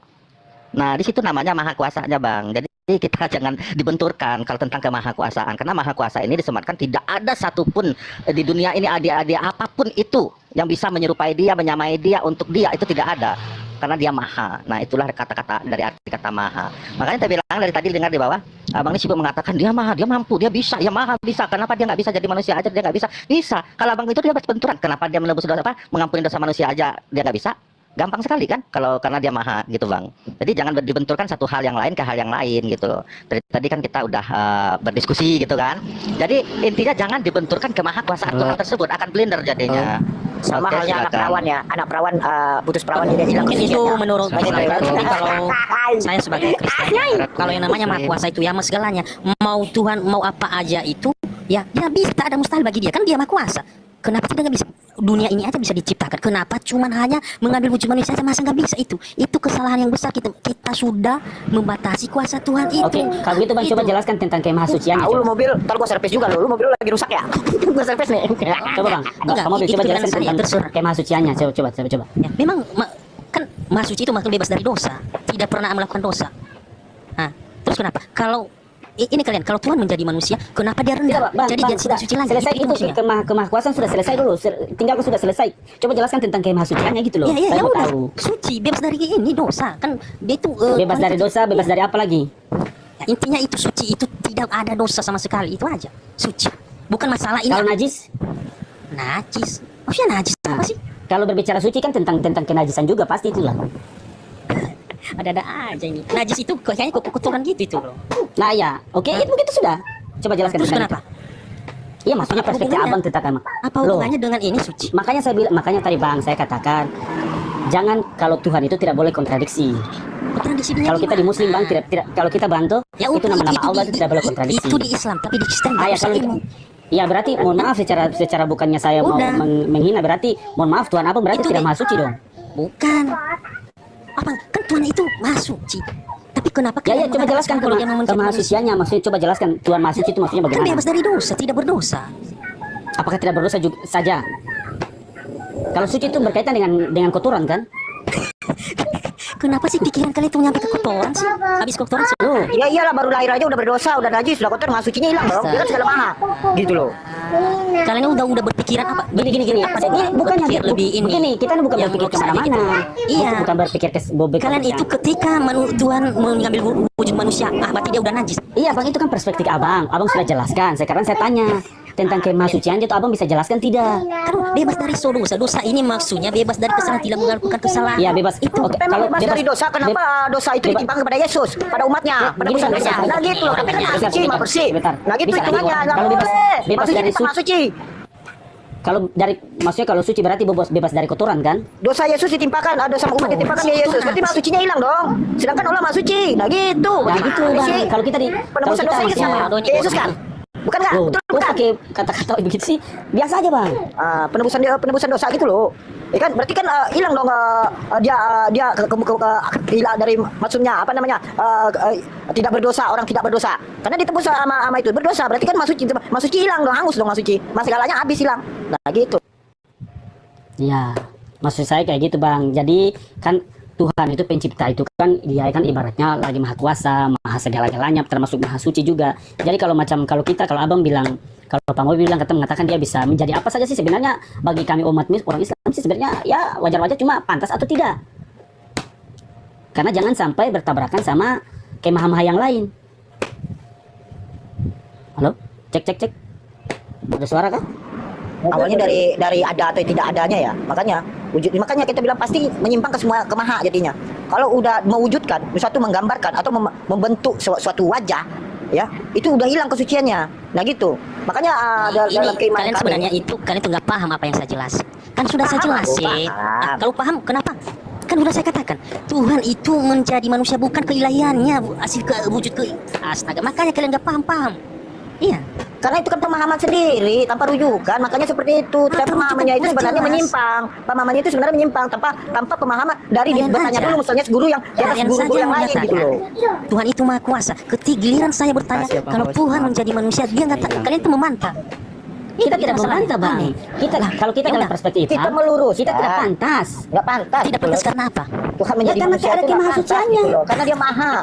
Nah, di situ namanya maha kuasanya, Bang. Jadi kita jangan dibenturkan kalau tentang kemahakuasaan, karena maha kuasa ini disematkan tidak ada satupun di dunia ini adik-adik apapun itu yang bisa menyerupai dia, menyamai dia, untuk dia itu tidak ada. Karena dia maha. Nah itulah kata-kata dari arti kata maha. Makanya saya bilang dari tadi dengar di bawah, abang ini sibuk mengatakan dia maha, dia mampu, dia bisa, ya maha bisa. Kenapa dia nggak bisa jadi manusia aja? Dia nggak bisa. Bisa. Kalau abang itu dia berbenturan. Kenapa dia menebus dosa mengampuni dosa manusia aja dia nggak bisa? Gampang sekali kan? Karena dia maha gitu, Bang. Jadi jangan dibenturkan satu hal yang lain ke hal yang lain gitu. Dari tadi kan kita udah berdiskusi gitu kan. Jadi intinya jangan dibenturkan kemahakuasaan Tuhan tersebut, akan blunder jadinya. Sama Oke, halnya anak silakan. perawan ya, anak perawan putus perawan jadi hilang Mungkin itu kesuciannya. menurut Sebagai saya. lewat. Tapi kalau saya sebagai Kristen, kalau yang namanya maha kuasa itu ya mas segalanya, mau Tuhan mau apa aja itu ya bisa, tak ada mustahil bagi dia, kan dia maha kuasa. Kenapa tidak bisa? Dunia ini aja bisa diciptakan. Kenapa cuman hanya mengambil wujud manusia saja, masa nggak bisa? Itu kesalahan yang besar. Kita sudah membatasi kuasa Tuhan itu. Oke, kalau gitu Bang coba jelaskan tentang kemahasuciannya. Tahu lu Coba. mobil, ntar gua servis juga lu mobil lu lagi rusak ya. Gua servis nih. Coba Bang, Enggak, kamu itu coba dengan jelaskan saya, tentang terserah. kemahasuciannya. Coba. Ya, memang kan maha suci itu maksudnya bebas dari dosa, tidak pernah melakukan dosa. Nah, terus kenapa? Kalau ini kalian, kalau Tuhan menjadi manusia, kenapa dia rendah? Jadi dia tidak suci lagi. Selesai itu maksudnya. kemahakuasaan sudah selesai dulu. Tinggal sudah selesai. Coba jelaskan tentang kemahasuciannya gitu loh. Ya Saya mau udah. tahu. Suci, bebas dari ini dosa. Kan dia itu Bebas dari dosa, bebas dari apa lagi? Ya, intinya itu suci, itu tidak ada dosa sama sekali, itu aja. Suci. Bukan masalah ini. Kalau najis? Najis. Maksudnya najis apa sih? Kalau berbicara suci kan tentang kenajisan juga pasti itulah. Ada aja ini. Najis itu kayaknya kotoran gitu itu, Bro. Nah ya, oke itu begitu sudah. Coba jelaskan Terus tentang kenapa? itu. Iya maksudnya Apa perspektif hubungannya? abang tentang Apa Loh, hubungannya dengan ini suci? makanya saya bilang, makanya tadi Bang saya katakan jangan, kalau Tuhan itu tidak boleh kontradiksi. Kontradiksi dia Kalau kita di gimana? Muslim Bang tidak kalau kita bantu Ya itu nama-nama Allah itu tidak boleh kontradiksi. Itu di Islam, tapi di Kristen Ah, ya, nggak usah kalau ini. ya berarti mohon maaf secara bukannya saya mau Udah. menghina, berarti mohon maaf Tuhan apa berarti Itu tidak di- maha suci dong. Bukan. Apa? Kan Tuhan itu maha suci. Tapi kenapa Ya kalian coba mengatakan jelaskan kalau dia mau menjadi manusia? kemahasuciannya, maksudnya coba jelaskan Tuhan maha suci itu maksudnya Kan bagaimana? bebas dari dosa, tidak berdosa. Apakah tidak berdosa juga saja? Kalau suci itu berkaitan dengan kotoran kan? Kenapa sih pikiran kalian itu nyampe ke kotoran sih? Habis kotoran Loh, Ya iyalah baru lahir aja udah berdosa, udah najis, udah kotor, maha sucinya hilang dong. Dia kan segala maha. Gitu loh. kalian udah berpikiran apa? gini. Apa sih? Ini bukannya Berpikir lebih ini. begini, kita bukan Yang berpikir logis aja kemana-mana. gitu. Iya. Bukan berpikir ke Kalian itu ketika Tuhan mengambil wujud manusia, berarti dia udah najis. Iya bang, itu kan perspektif abang sudah jelaskan. Sekarang saya tanya tentang kemahasucian itu abang bisa jelaskan tidak? Kan bebas dari dosa. Dosa ini maksudnya bebas dari kesalahan, tidak melakukan kesalahan. Iya bebas. Itu. Oke, Memang bebas dari dosa, kenapa dosa itu ditimpakan kepada Yesus, pada umatnya, pada Gini, umatnya. bentar, Nah gitu loh, tapi kan maha bentar, suci, maha bentar, bersih. bentar. Nah gitu Bisa, hitungannya, nggak kalau bebas boleh. dari Maksudnya kita suci. maha suci. Kalau dari maksudnya kalau suci berarti bebas dari kotoran kan? Dosa Yesus ditimpakan, ada sama umat ditimpakan ya Yesus. Berarti maha sucinya hilang dong. Sedangkan Allah maha suci. Nah gitu. Nah gitu Bagaimana bang. sih? Kalau kita Penebusan dosa ini maksudnya- sama Yesus kan? Bukan nggak? Loh, Betul kok bukan? pakai kata-kata begitu sih? Biasa aja bang. Penebusan dosa gitu loh. Ya kan berarti kan hilang dong dia hilang dari maksudnya apa namanya tidak berdosa, orang tidak berdosa. Karena ditebus sama itu berdosa berarti kan masuk hilang dong, hangus dong masuk mas segalanya habis hilang. Nah gitu. Ya, maksud saya kayak gitu bang. Jadi kan Tuhan itu pencipta itu kan dia kan ibaratnya lagi maha kuasa, maha segala-galanya, termasuk maha suci juga. Jadi kalau kalau abang bilang, kalau Pak Mobi bilang mengatakan dia bisa menjadi apa saja sih sebenarnya bagi kami orang Islam sih sebenarnya ya wajar-wajar, cuma pantas atau tidak. Karena jangan sampai bertabrakan sama kemaha-maha yang lain. Halo, cek. Ada suara kan? Awalnya dari ada atau tidak adanya ya. Makanya kita bilang pasti menyimpang ke semua kemaha jadinya. Kalau udah mewujudkan, suatu menggambarkan atau membentuk suatu wajah, ya, itu udah hilang kesuciannya. Nah gitu. Makanya Ini dalam keimanan kalian kami. sebenarnya itu kalian tuh nggak paham apa yang saya jelasin. Kan sudah saya Paham, jelasin. paham. Nah, kalau paham kenapa? Kan sudah saya katakan Tuhan itu menjadi manusia bukan keilahiannya, hasil wujud ke astaga. Makanya kalian nggak paham. Iya. Karena itu kan pemahaman sendiri tanpa rujukan, makanya seperti itu. Dan pemahamannya itu sebenarnya menyimpang. Pemahamannya itu sebenarnya menyimpang tanpa pemahaman dari Kalian bertanya aja. dulu misalnya guru yang di atas Kalian guru-guru saja yang lain gitu mengatakan loh. Tuhan itu maha kuasa. Giliran saya bertanya Kasih, Bang kalau Bos. Tuhan menjadi manusia, dia nggak kalian tuh membantah. Kita tidak masalah. membantah, Bang. Aneh. Kita kalau kita Ya dalam udah. perspektif Kita Islam, meluruskan. kita tidak pantas. Nggak pantas. Tidak gitu pantas loh. karena apa? Tuhan menjadi karena manusia ada itu nggak pantas kemahasuciannya. gitu loh. Karena dia maha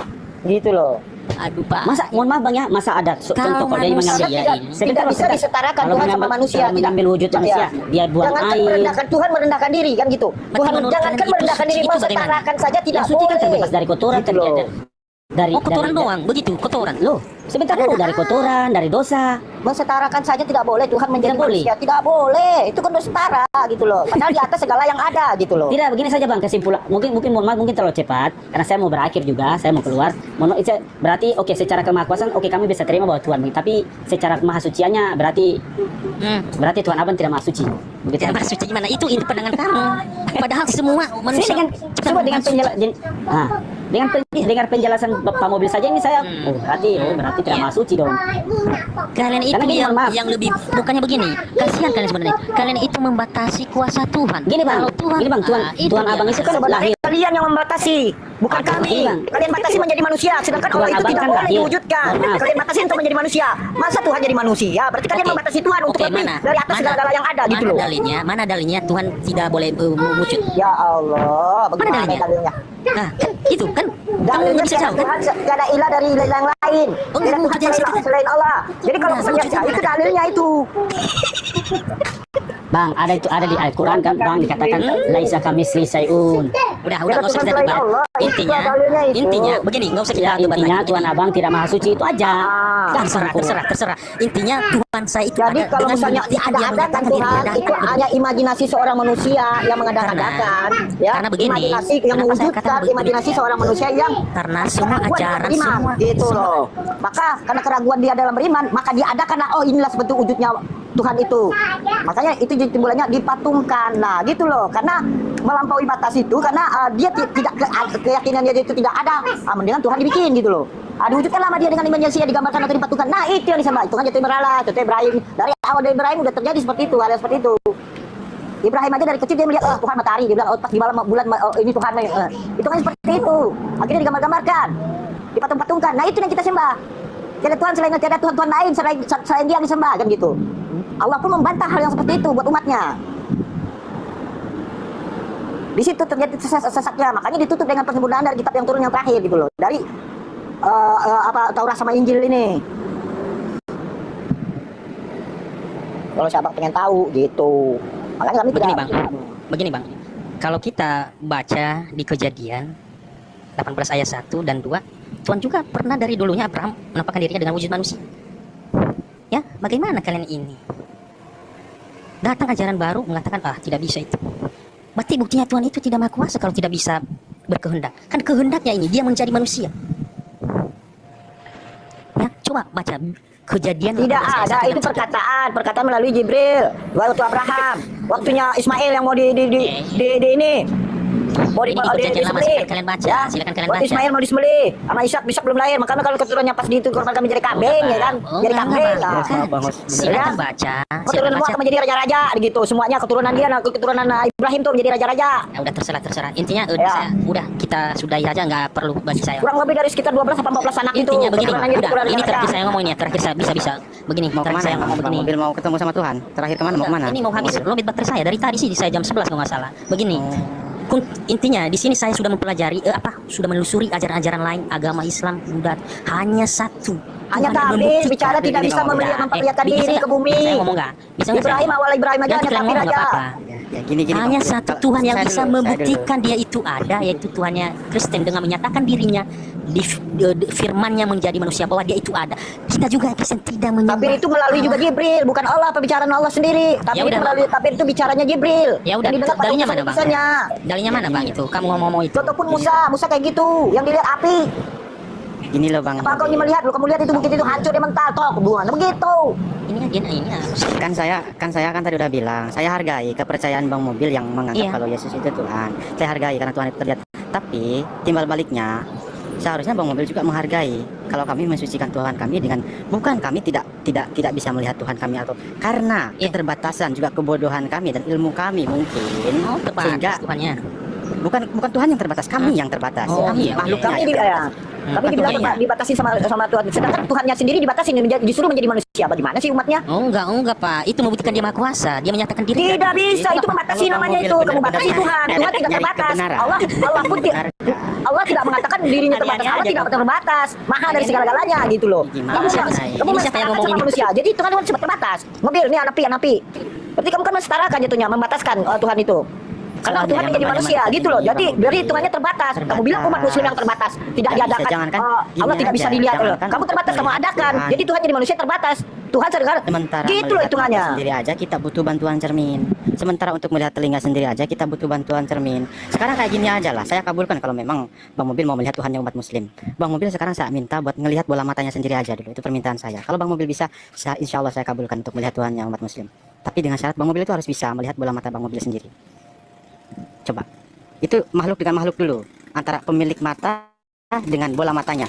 gitu loh. Aduh Pak. Masa mohon maaf Bang ya, masa ada Kalau contoh kalau dia manusia mengambil tidak- ini. tidak bisa disetarakan kalau Tuhan sama mengambil- manusia, kalau mengambil wujud manusia, Iya. dia buang Jangan air. merendahkan Tuhan, merendahkan diri kan gitu. Tuhan menurut jangan kalian itu merendahkan diri, suci itu bagaimana? setarakan saja tidak Yang suci kan boleh. terbebas dari kotoran, Gitu loh. dari Oh kotoran doang, begitu kotoran. Loh, sebentar dulu dari kotoran, dari dosa. Mensetarakan saja tidak boleh. Tuhan menjadi Tidak boleh. manusia tidak boleh. Itu kan udah setara gitu loh. Padahal di atas segala yang ada gitu loh. Tidak, begini saja Bang, kesimpulan. Mungkin mohon maaf, mungkin terlalu cepat karena saya mau berakhir juga, saya mau keluar. Berarti oke, secara kemahakuasaan oke kami bisa terima bahwa Tuhan, tapi secara mahasuciannya berarti Tuhan Abang tidak maha suci. Begitu. Jangan suci gimana? Itu pandangan kamu. Padahal semua manusia Coba dengan dengar penjelasan Pak Mobil saja ini saya berarti tidak maha suci dong. kalian itu Karena gini, yang, mohon maaf. yang lebih bukannya begini. Kasihan kalian sebenarnya. Kalian itu membatasi kuasa Tuhan. Gini Bang, Kalau Tuhan, gini Bang, Tuhan itu Abang dia. itu kan Sebenarnya lahir. kalian yang membatasi, bukan Abang, kami. Bang. Kalian batasi menjadi manusia, sedangkan Tuhan Allah itu Abang tidak kan boleh lahir. diwujudkan. Mohon maaf. Kalian batasi untuk menjadi manusia. Masa Tuhan jadi manusia? Berarti kalian Oke. membatasi Tuhan untuk Oke, lebih dari atas segala-gala yang ada gitu loh. Mana dalilnya Tuhan tidak boleh wujud? Ya Allah, bagaimana dalilnya? dalilnya? Nah, kan itu kan kamu Dalilnya bisa jawab kan? Tuhan tidak ada ilah dari ilah yang lain. Oh, Tidak wujud yang Tuhan situ. selain Allah. Jadi kalau Nah, misalnya wujud yang itu dalilnya itu. Bang, ada di Al-Qur'an kan Bang dikatakan laisa kamisli sayun. Udah Ya, nggak usah Tuhan kita selain debat. Allah, itu Intinya, dalilnya itu. intinya begini, nggak usah kita Ya, debat intinya lagi. Tuhan Abang tidak maha suci itu aja. Ah. Terserah. Intinya Tuhan saya itu Jadi ada kalau dengan misalnya membuktikan dia diada-adakan menyatakan Tuhan dirinya itu ada. hanya imajinasi seorang manusia yang mengadakan-adakan, ya. karena begini, Imajinasi yang kenapa saya mewujudkan katakan begini? imajinasi seorang manusia yang Karena semua keraguan ajaran beriman, semua gitu loh. Maka karena keraguan dia dalam beriman, maka dia adakanlah oh inilah sebentuk wujudnya Tuhan itu. Makanya itu jadi timbulannya dipatungkan. Nah, gitu loh. Karena melampaui batas itu karena dia tidak keyakinan dia itu tidak ada. Mendingan Tuhan dibikin gitu loh. Diwujudkan lama dia dengan imajinasi yang digambarkan atau dipatungkan. Nah, itu yang disembah. Itu kan jatuh merala, jatuh Ibrahim. Dari awal dari Ibrahim udah terjadi seperti itu, hal yang seperti itu. Ibrahim aja dari kecil dia melihat Tuhan matahari, dia bilang pas di malam bulan ini Tuhan. Itu kan seperti itu. Akhirnya digambar-gambarkan, dipatung-patungkan. Nah, itu yang kita sembah. Tiada Tuhan selain tiada Tuhan lain selain dia yang disembah kan gitu. Allah pun membantah hal yang seperti itu buat umatnya. Di situ terjadi sesaknya, makanya ditutup dengan penyempurnaan dari kitab yang turun yang terakhir gitu loh. Dari Taurat sama Injil ini. Kalau siapa pengen tahu gitu. Makanya kami Begini tidak. bang, kalau kita baca di Kejadian 18 ayat 1 dan 2, Tuhan juga pernah dari dulunya Abraham menampakkan dirinya dengan wujud manusia. Ya, bagaimana kalian ini? Datang ajaran baru mengatakan tidak bisa itu. Berarti buktinya Tuhan itu tidak maha kuasa kalau tidak bisa berkehendak. Kan kehendaknya ini dia menjadi manusia. Ya, coba baca Kejadian. Tidak 18 ayat ada 1 itu dan 3. perkataan melalui Jibril. Waktu Abraham, waktunya Ismail yang mau di ini. Mau Ini di Perjanjian Lama, silakan kalian baca, silakan kalian Waktu baca. Ismail mau disembelih, sama Ishak belum lahir, makanya kalau keturunannya pas dikorbankan menjadi kambing ya kan, jadi kambing. Nah. Silakan baca. Keturunan Noah akan menjadi raja-raja gitu, semuanya keturunan dia, keturunan Ibrahim tuh menjadi raja-raja. Ya udah terserah. Intinya Ya. udah kita sudahi aja, nggak perlu bagi saya. Kurang lebih dari sekitar 12 sampai 14 anak itu. Intinya begini, keturunannya udah keturunan ini raja. terakhir saya ngomongin ya, terakhir saya bisa begini. Mau Terakhir kemana? saya ngomong Bang begini. Mobil mau ketemu sama Tuhan. Terakhir kemana? Mau kemana? Ini mau habis lobet baterai saya dari tadi sih, saya jam 11 kalau nggak salah. Begini. Intinya di sini saya sudah mempelajari sudah menelusuri ajaran-ajaran lain agama Islam Buddha, hanya satu. Hanya Tuhan yang kambing membuktikan. bicara tidak bisa memperlihatkan diri ke bumi. Saya ngomong nggak? Bisa nggak saya? Awal Ibrahim aja Jangan hanya kalian kafir ngomong nggak aja. apa-apa. Ya, gini. Hanya Bang. satu Kalau- Tuhan yang saya bisa dulu, saya membuktikan dia itu ada, yaitu Tuhannya Kristen dengan menyatakan dirinya di firmannya menjadi manusia bahwa dia itu ada. Kita juga Kristen tidak menyembah. Tapi itu melalui juga Jibril, bukan Allah, pembicaraan Allah sendiri. Tapi Ya itu udah, melalui, tapi itu bicaranya Jibril. Ya udah, Yang didengar pada dalilnya mana bang? utusannya. Dalilnya mana bang itu? Kamu ngomong itu. Ataupun Musa kayak gitu, yang dilihat api. Gini loh Bang. Apa kau ingin melihat? Kamu lihat itu bukit itu hancur dia mental toh, bukan begitu. Ini aja, ini Kan saya kan tadi udah bilang, saya hargai kepercayaan Bang Mobil yang menganggap Iya. kalau Yesus itu Tuhan. Saya hargai karena Tuhan itu terlihat. Tapi timbal baliknya, seharusnya Bang Mobil juga menghargai kalau kami mensucikan Tuhan kami dengan bukan kami tidak bisa melihat Tuhan kami atau karena Iya. keterbatasan juga kebodohan kami dan ilmu kami mungkin sehingga Tuhannya. bukan Tuhan yang terbatas, kami yang terbatas. Oh, Kami iya, makhluknya Kami yang di, terbatas. kami dibilang Tuhannya. dibatasi sama Tuhan. Sedangkan Tuhannya sendiri dibatasi disuruh menjadi manusia. Bagaimana sih umatnya? Oh enggak Pak, itu membuktikan dia maha kuasa, dia menyatakan diri. Tidak bisa, itu membatasi Kalau namanya Bang itu. Mobil Kamu batasi benar-benar Tuhan. Tuhan tidak nyari terbatas. kebenaran. Allah pun Allah tidak mengatakan dirinya terbatas. Allah tidak terbatas. Maha dari segala-galanya gitu loh. Gimana? Kamu Ini siapa yang ngomong sama ini? manusia. Jadi Tuhan itu terbatas. Mobil ini anapi. Berarti kamu kan mensetarakan jatuhnya, membataskan Tuhan itu. Karena Salah Tuhan dia menjadi yang manusia namanya gitu loh. ini, Jadi Bang. dari hitungannya terbatas. Kamu bilang umat muslim yang terbatas. Tidak Nggak bisa, diadakan. jangankan Allah gini tidak bisa aja, dilihat loh. jangankan Kamu terbatas, kamu melihat adakan. Tuhan. Jadi Tuhan jadi manusia terbatas. Tuhan sekarang Sementara gitu loh melihat hitungannya. mata sendiri aja kita butuh bantuan cermin. Sementara untuk melihat telinga sendiri aja kita butuh bantuan cermin. Sekarang kayak gini aja lah. Saya kabulkan kalau memang Bang Mobil mau melihat Tuhan yang umat muslim. Bang Mobil sekarang saya minta buat ngelihat bola matanya sendiri aja dulu. Itu permintaan saya. Kalau Bang Mobil bisa, insya Allah saya kabulkan untuk melihat Tuhan yang umat muslim. Tapi dengan syarat Bang Mobil itu harus bisa melihat bola mata Bang Mobil sendiri. Coba. Itu makhluk dengan makhluk dulu. Antara pemilik mata dengan bola matanya.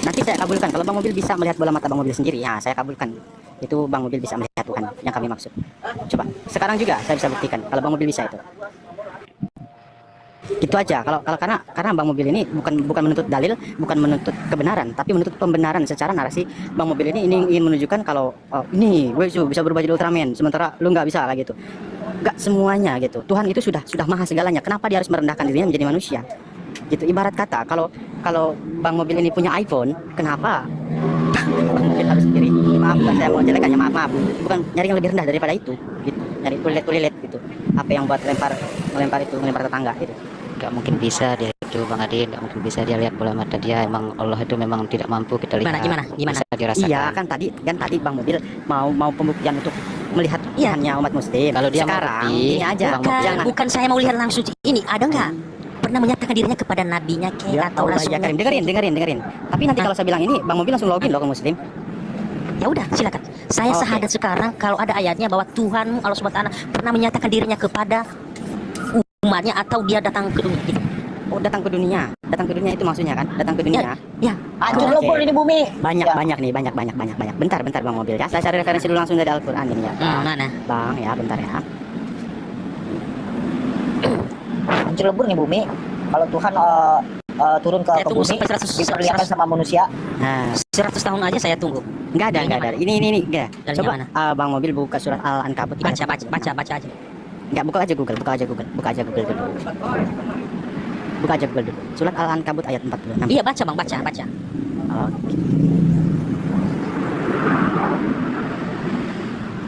Nanti saya kabulkan kalau Bang Mobil bisa melihat bola mata Bang Mobil sendiri, ya saya kabulkan. Itu Bang Mobil bisa melihat Tuhan yang kami maksud. Coba, sekarang juga saya bisa buktikan kalau Bang Mobil bisa itu. Gitu aja. Kalau karena Bang Mobil ini bukan menuntut dalil, bukan menuntut kebenaran, tapi menuntut pembenaran secara narasi. Bang Mobil ini ingin menunjukkan kalau ini gue bisa berubah jadi Ultraman, sementara lu nggak bisa lah gitu. Nggak semuanya gitu. Tuhan itu sudah maha segalanya. Kenapa dia harus merendahkan dirinya menjadi manusia? Gitu, ibarat kata kalau Bang Mobil ini punya iPhone, kenapa Bang Mobil harus kiri? Maaf, saya mau jelekannya, maaf, bukan nyari yang lebih rendah daripada itu gitu, nyari tulilet gitu, apa yang buat melempar tetangga itu. Nggak mungkin bisa dia itu Bang Adi, nggak mungkin bisa dia lihat bola mata dia. Emang Allah itu memang tidak mampu kita lihat. Gimana? Bisa dirasakan. Iya kan tadi Bang Mobil mau pembuktian untuk melihat Iya. Tuhannya umat muslim. Kalau dia sekarang mengerti, ini aja, jangan. Bukan saya mau lihat langsung ini, ada nggak pernah menyatakan dirinya kepada nabinya Ya, atau Allah, ya rasulnya? Karim. Dengerin. Tapi nanti kalau saya bilang ini, Bang Mobil langsung login loh ke muslim. Ya udah, silakan. Saya Oke. syahadat sekarang kalau ada ayatnya bahwa Tuhanmu Allah SWT pernah menyatakan dirinya kepada umatnya atau dia datang ke dunia gitu. Oh, datang ke dunia itu maksudnya kan? Datang ke dunia. Ya, Hancur Oke. lebur ini bumi. Banyak nih, banyak. Bentar Bang Mobil ya. Saya cari referensi dulu langsung dari Al-Qur'an ini ya. mana? Bang ya, bentar ya. Hancur lebur nih bumi. Kalau Tuhan turun ke Saya tunggu bumi, sampai 100 diperlihatkan sama manusia. Nah, 100 tahun aja saya tunggu. enggak ada. Ini enggak. Dari Coba mana? Bang Mobil buka surat Al-Ankabut. Baca aja. Enggak, buka aja Google dulu. Buka aja Google dulu. Surat Al-Ankabut ayat 46. Iya, baca Bang, baca. Oke.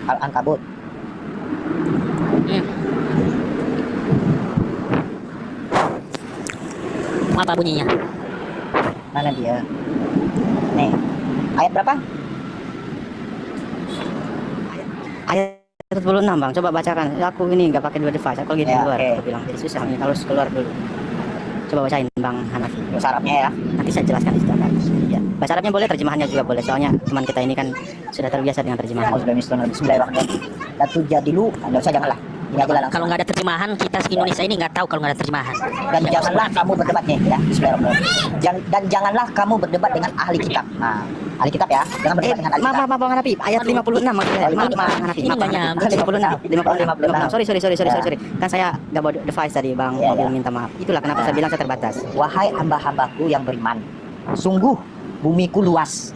Al-Ankabut. Apa bunyinya? Mana dia? Nih. Ayat berapa? Ayat 46 Bang, coba bacakan. Aku ini nggak pakai dua device, aku lagi di Ya, luar. oke. Aku bilang jadi susah nih, harus keluar dulu. Coba bacain Bang Hanafi. Bahasa Arabnya ya. Nanti saya jelaskan istilah. Ya. Bahasa Arabnya boleh, terjemahannya juga boleh. Soalnya teman kita ini kan sudah terbiasa dengan terjemahan. Bismillahirrahmanirrahim. Datu jadilu, enggak usah janganlah. Ini aja lah langsung. Kalau nggak ada terjemahan, kita Indonesia ini nggak tahu kalau nggak ada terjemahan. Dan janganlah kamu berdebat nih ya. Bismillahirrahmanirrahim. Dan janganlah kamu berdebat dengan ahli kitab. Nah, ahli kitab ya. Jangan berdebat dengan ahli kitab. Maaf Bang Hanafi, ayat 56 maksudnya. Maaf Hanafi. ini nggak nyambung. 56. Sorry. Kan saya nggak bawa device tadi Bang, Iya, mobil iya. minta maaf. Itulah kenapa saya bilang saya terbatas. Wahai hamba-hambaku yang beriman, sungguh bumiku luas,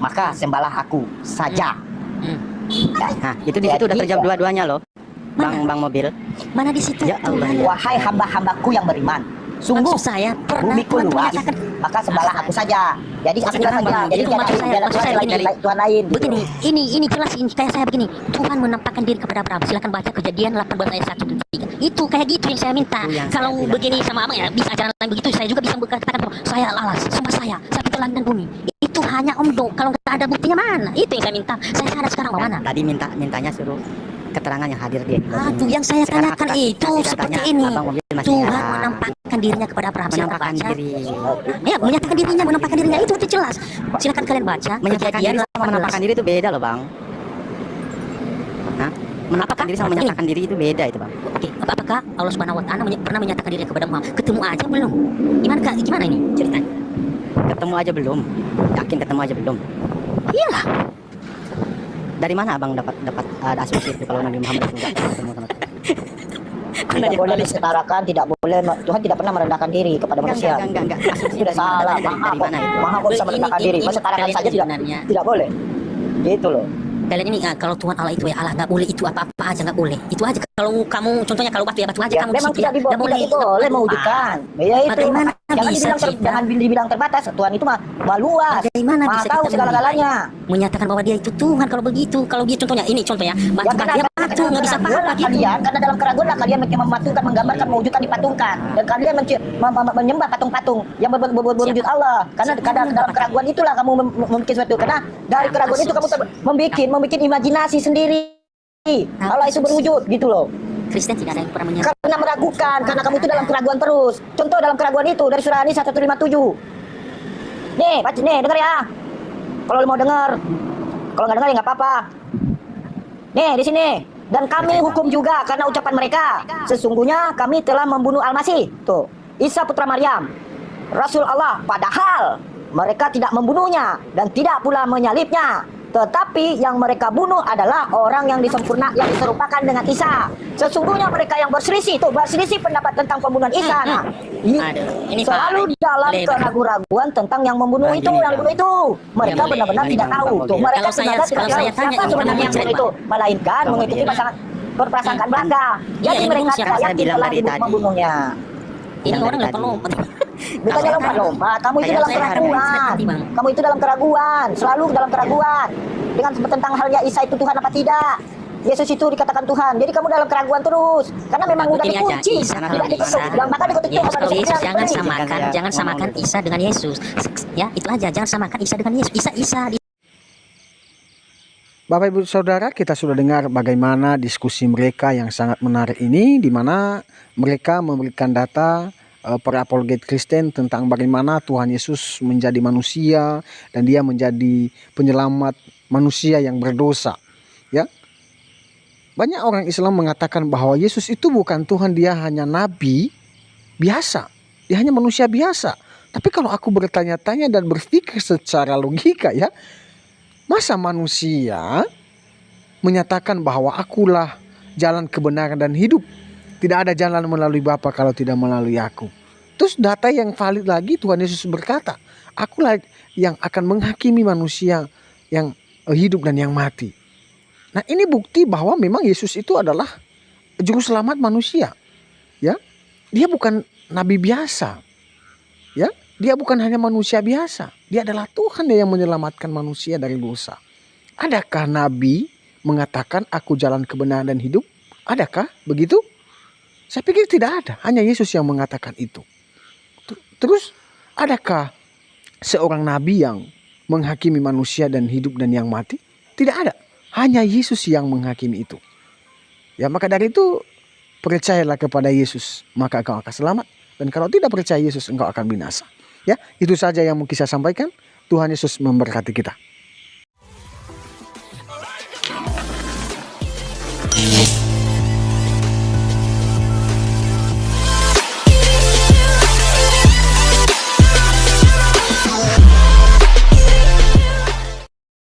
maka sembahlah aku saja. Nah, itu di situ udah terjawab dua-duanya loh. Bang Mobil. Mana di situ? Ya Allah. Wahai hamba-hambaku yang beriman, sungguh Maksud saya pernah bumiku Tuhan luas, menyatakan maka sembahlah aku saja. Jadi aku Sekarang saja. Bang, Jadi itu tidak maksud saya, ada maksud saya Tuhan begini. lain, Tuhan lain. gitu. Begini, ini jelas ini kayak saya begini. Tuhan menampakkan diri kepada Abraham. Silakan baca Kejadian 18 ayat 1 dan 3. Itu kayak gitu yang saya minta. Itu yang Kalau saya bilang. begini sama abang ya bisa ajaran lain begitu. Saya juga bisa berkatakan saya lalas, sumpah saya pencipta langit dan bumi. Itu hanya omdo. Kalau nggak ada buktinya mana? Itu yang saya minta. Saya ada sekarang mau mana? Tadi mintanya suruh keterangan yang hadir dia. Aduh, yang saya Sekarang tanyakan aku kasih itu datanya, seperti ini. Abang Mobil masih Tuhan heran. menampakkan menampakkan dirinya kepada Abraham. Silakan Menampakkan baca. diri. Ya, menampakkan dirinya itu jelas. Silakan kalian baca. Menyatakan diri sama menampakkan diri itu beda loh bang. Hah? Menampakkan diri sama Ini. menyatakan diri itu beda itu bang. Oke, apakah Allah Subhanahu wa taala pernah menyatakan dirinya kepada Muhammad? Ketemu aja belum? Gimana ini ceritanya? Ketemu aja belum? Yakin ketemu aja belum? Iyalah. Dari mana abang dapat ada asumsi itu kalau Nabi Muhammad itu nggak pernah ketemu sama Tuhan? Tidak boleh disetarakan, tidak boleh. Tuhan tidak pernah merendahkan diri kepada manusia. Enggak. Asumsi Sudah salah, dari mana itu? maha kok bisa merendahkan diri. Masa setarakan kalian saja sebenarnya. tidak boleh. Gitu loh. Kalian ini kalau Tuhan Allah itu ya Allah nggak boleh itu apa-apa aja nggak boleh. Itu aja kalau kamu contohnya kalau batu ya batu aja Ya, kamu memang di situ ya. tidak boleh mewujudkan. Ya itu. Bagaimana Jangan bisa kita- jangan dibilang terbatas. Tuhan itu mah luas. Bagaimana Maha bisa tahu kita segala-galanya. menyatakan bahwa dia itu Tuhan kalau begitu. Kalau dia contohnya batu karena dia batu nggak bisa paham lagi. kalian, karena dalam keraguan lah kalian mematungkan, menggambarkan, mewujudkan, dipatungkan, dan kalian menyembah patung-patung yang berwujud Allah. Karena dalam keraguan itulah kamu membuat sesuatu. Karena dari keraguan itu kamu membuat imajinasi sendiri. Allah itu berwujud gitu loh. Kristen tidak ada yang pernah menyatakan. Karena meragukan, karena kamu itu dalam keraguan terus. Contoh dalam keraguan itu dari surah An-Nisa 157. Nih, baca nih, dengar ya. Kalau lu mau dengar. Kalau nggak dengar ya nggak apa-apa. Nih, di sini. Dan kami hukum juga karena ucapan mereka. Sesungguhnya kami telah membunuh Al-Masih. Tuh, Isa putra Maryam, Rasul Allah. Padahal mereka tidak membunuhnya dan tidak pula menyalibnya. Tetapi yang mereka bunuh adalah orang yang yang diserupakan dengan Isa. Sesungguhnya mereka yang berselisih pendapat tentang pembunuhan Isa. Nah, Aduh, ini selalu Pak. dalam Boleh, Pak. keraguan-raguan tentang yang membunuh itu, yang bunuh itu. Mereka boleh, benar-benar boleh, tidak Bang, tahu. Bang, Tuh, boleh. mereka Kalau saya sebenarnya tidak tanya, tahu siapa ini sebenarnya yang bagaimana membunuh itu, melainkan Bang, mengikuti boleh. berprasangkaan belaka. Iya, Jadi yang mereka membunuh tidak siapa? Saya yakin bilang telah dari tadi. membunuhnya. Ini Yang orang dari lompat-lompat. Bukannya lompat-lompat, kamu itu Kayak dalam saya keraguan. harus Bang. Kamu itu dalam keraguan, selalu dalam keraguan. Dengan tentang halnya Isa itu Tuhan apa tidak. Yesus itu dikatakan Tuhan. Jadi kamu dalam keraguan terus. Karena memang udah Ini aja, dikunci. Isa Tidak kalau ditutup. Isa. Yang maka dikutuk Yesus sama kalau dosa Yesus yang jangan beri. jangan samakan Isa dengan Yesus. Ya, itu aja jangan samakan Isa dengan Yesus. Isa Bapak Ibu Saudara, kita sudah dengar bagaimana diskusi mereka yang sangat menarik ini, di mana mereka memberikan data para apologet Kristen tentang bagaimana Tuhan Yesus menjadi manusia dan dia menjadi penyelamat manusia yang berdosa. Ya, banyak orang Islam mengatakan bahwa Yesus itu bukan Tuhan, dia hanya nabi biasa, dia hanya manusia biasa. Tapi kalau aku bertanya-tanya dan berpikir secara logika ya, masa manusia menyatakan bahwa akulah jalan kebenaran dan hidup. Tidak ada jalan melalui Bapa kalau tidak melalui aku. Terus data yang valid lagi, Tuhan Yesus berkata, akulah yang akan menghakimi manusia yang hidup dan yang mati. Nah, ini bukti bahwa memang Yesus itu adalah juru selamat manusia. Ya, dia bukan nabi biasa. Ya, dia bukan hanya manusia biasa. Dia adalah Tuhan yang menyelamatkan manusia dari dosa. Adakah nabi mengatakan aku jalan kebenaran dan hidup? Adakah begitu? Saya pikir tidak ada. Hanya Yesus yang mengatakan itu. Terus adakah seorang nabi yang menghakimi manusia dan hidup dan yang mati? Tidak ada. Hanya Yesus yang menghakimi itu. Ya, maka dari itu percayalah kepada Yesus, maka engkau akan selamat. Dan kalau tidak percaya Yesus, engkau akan binasa. Ya, itu saja yang mungkin saya sampaikan. Tuhan Yesus memberkati kita.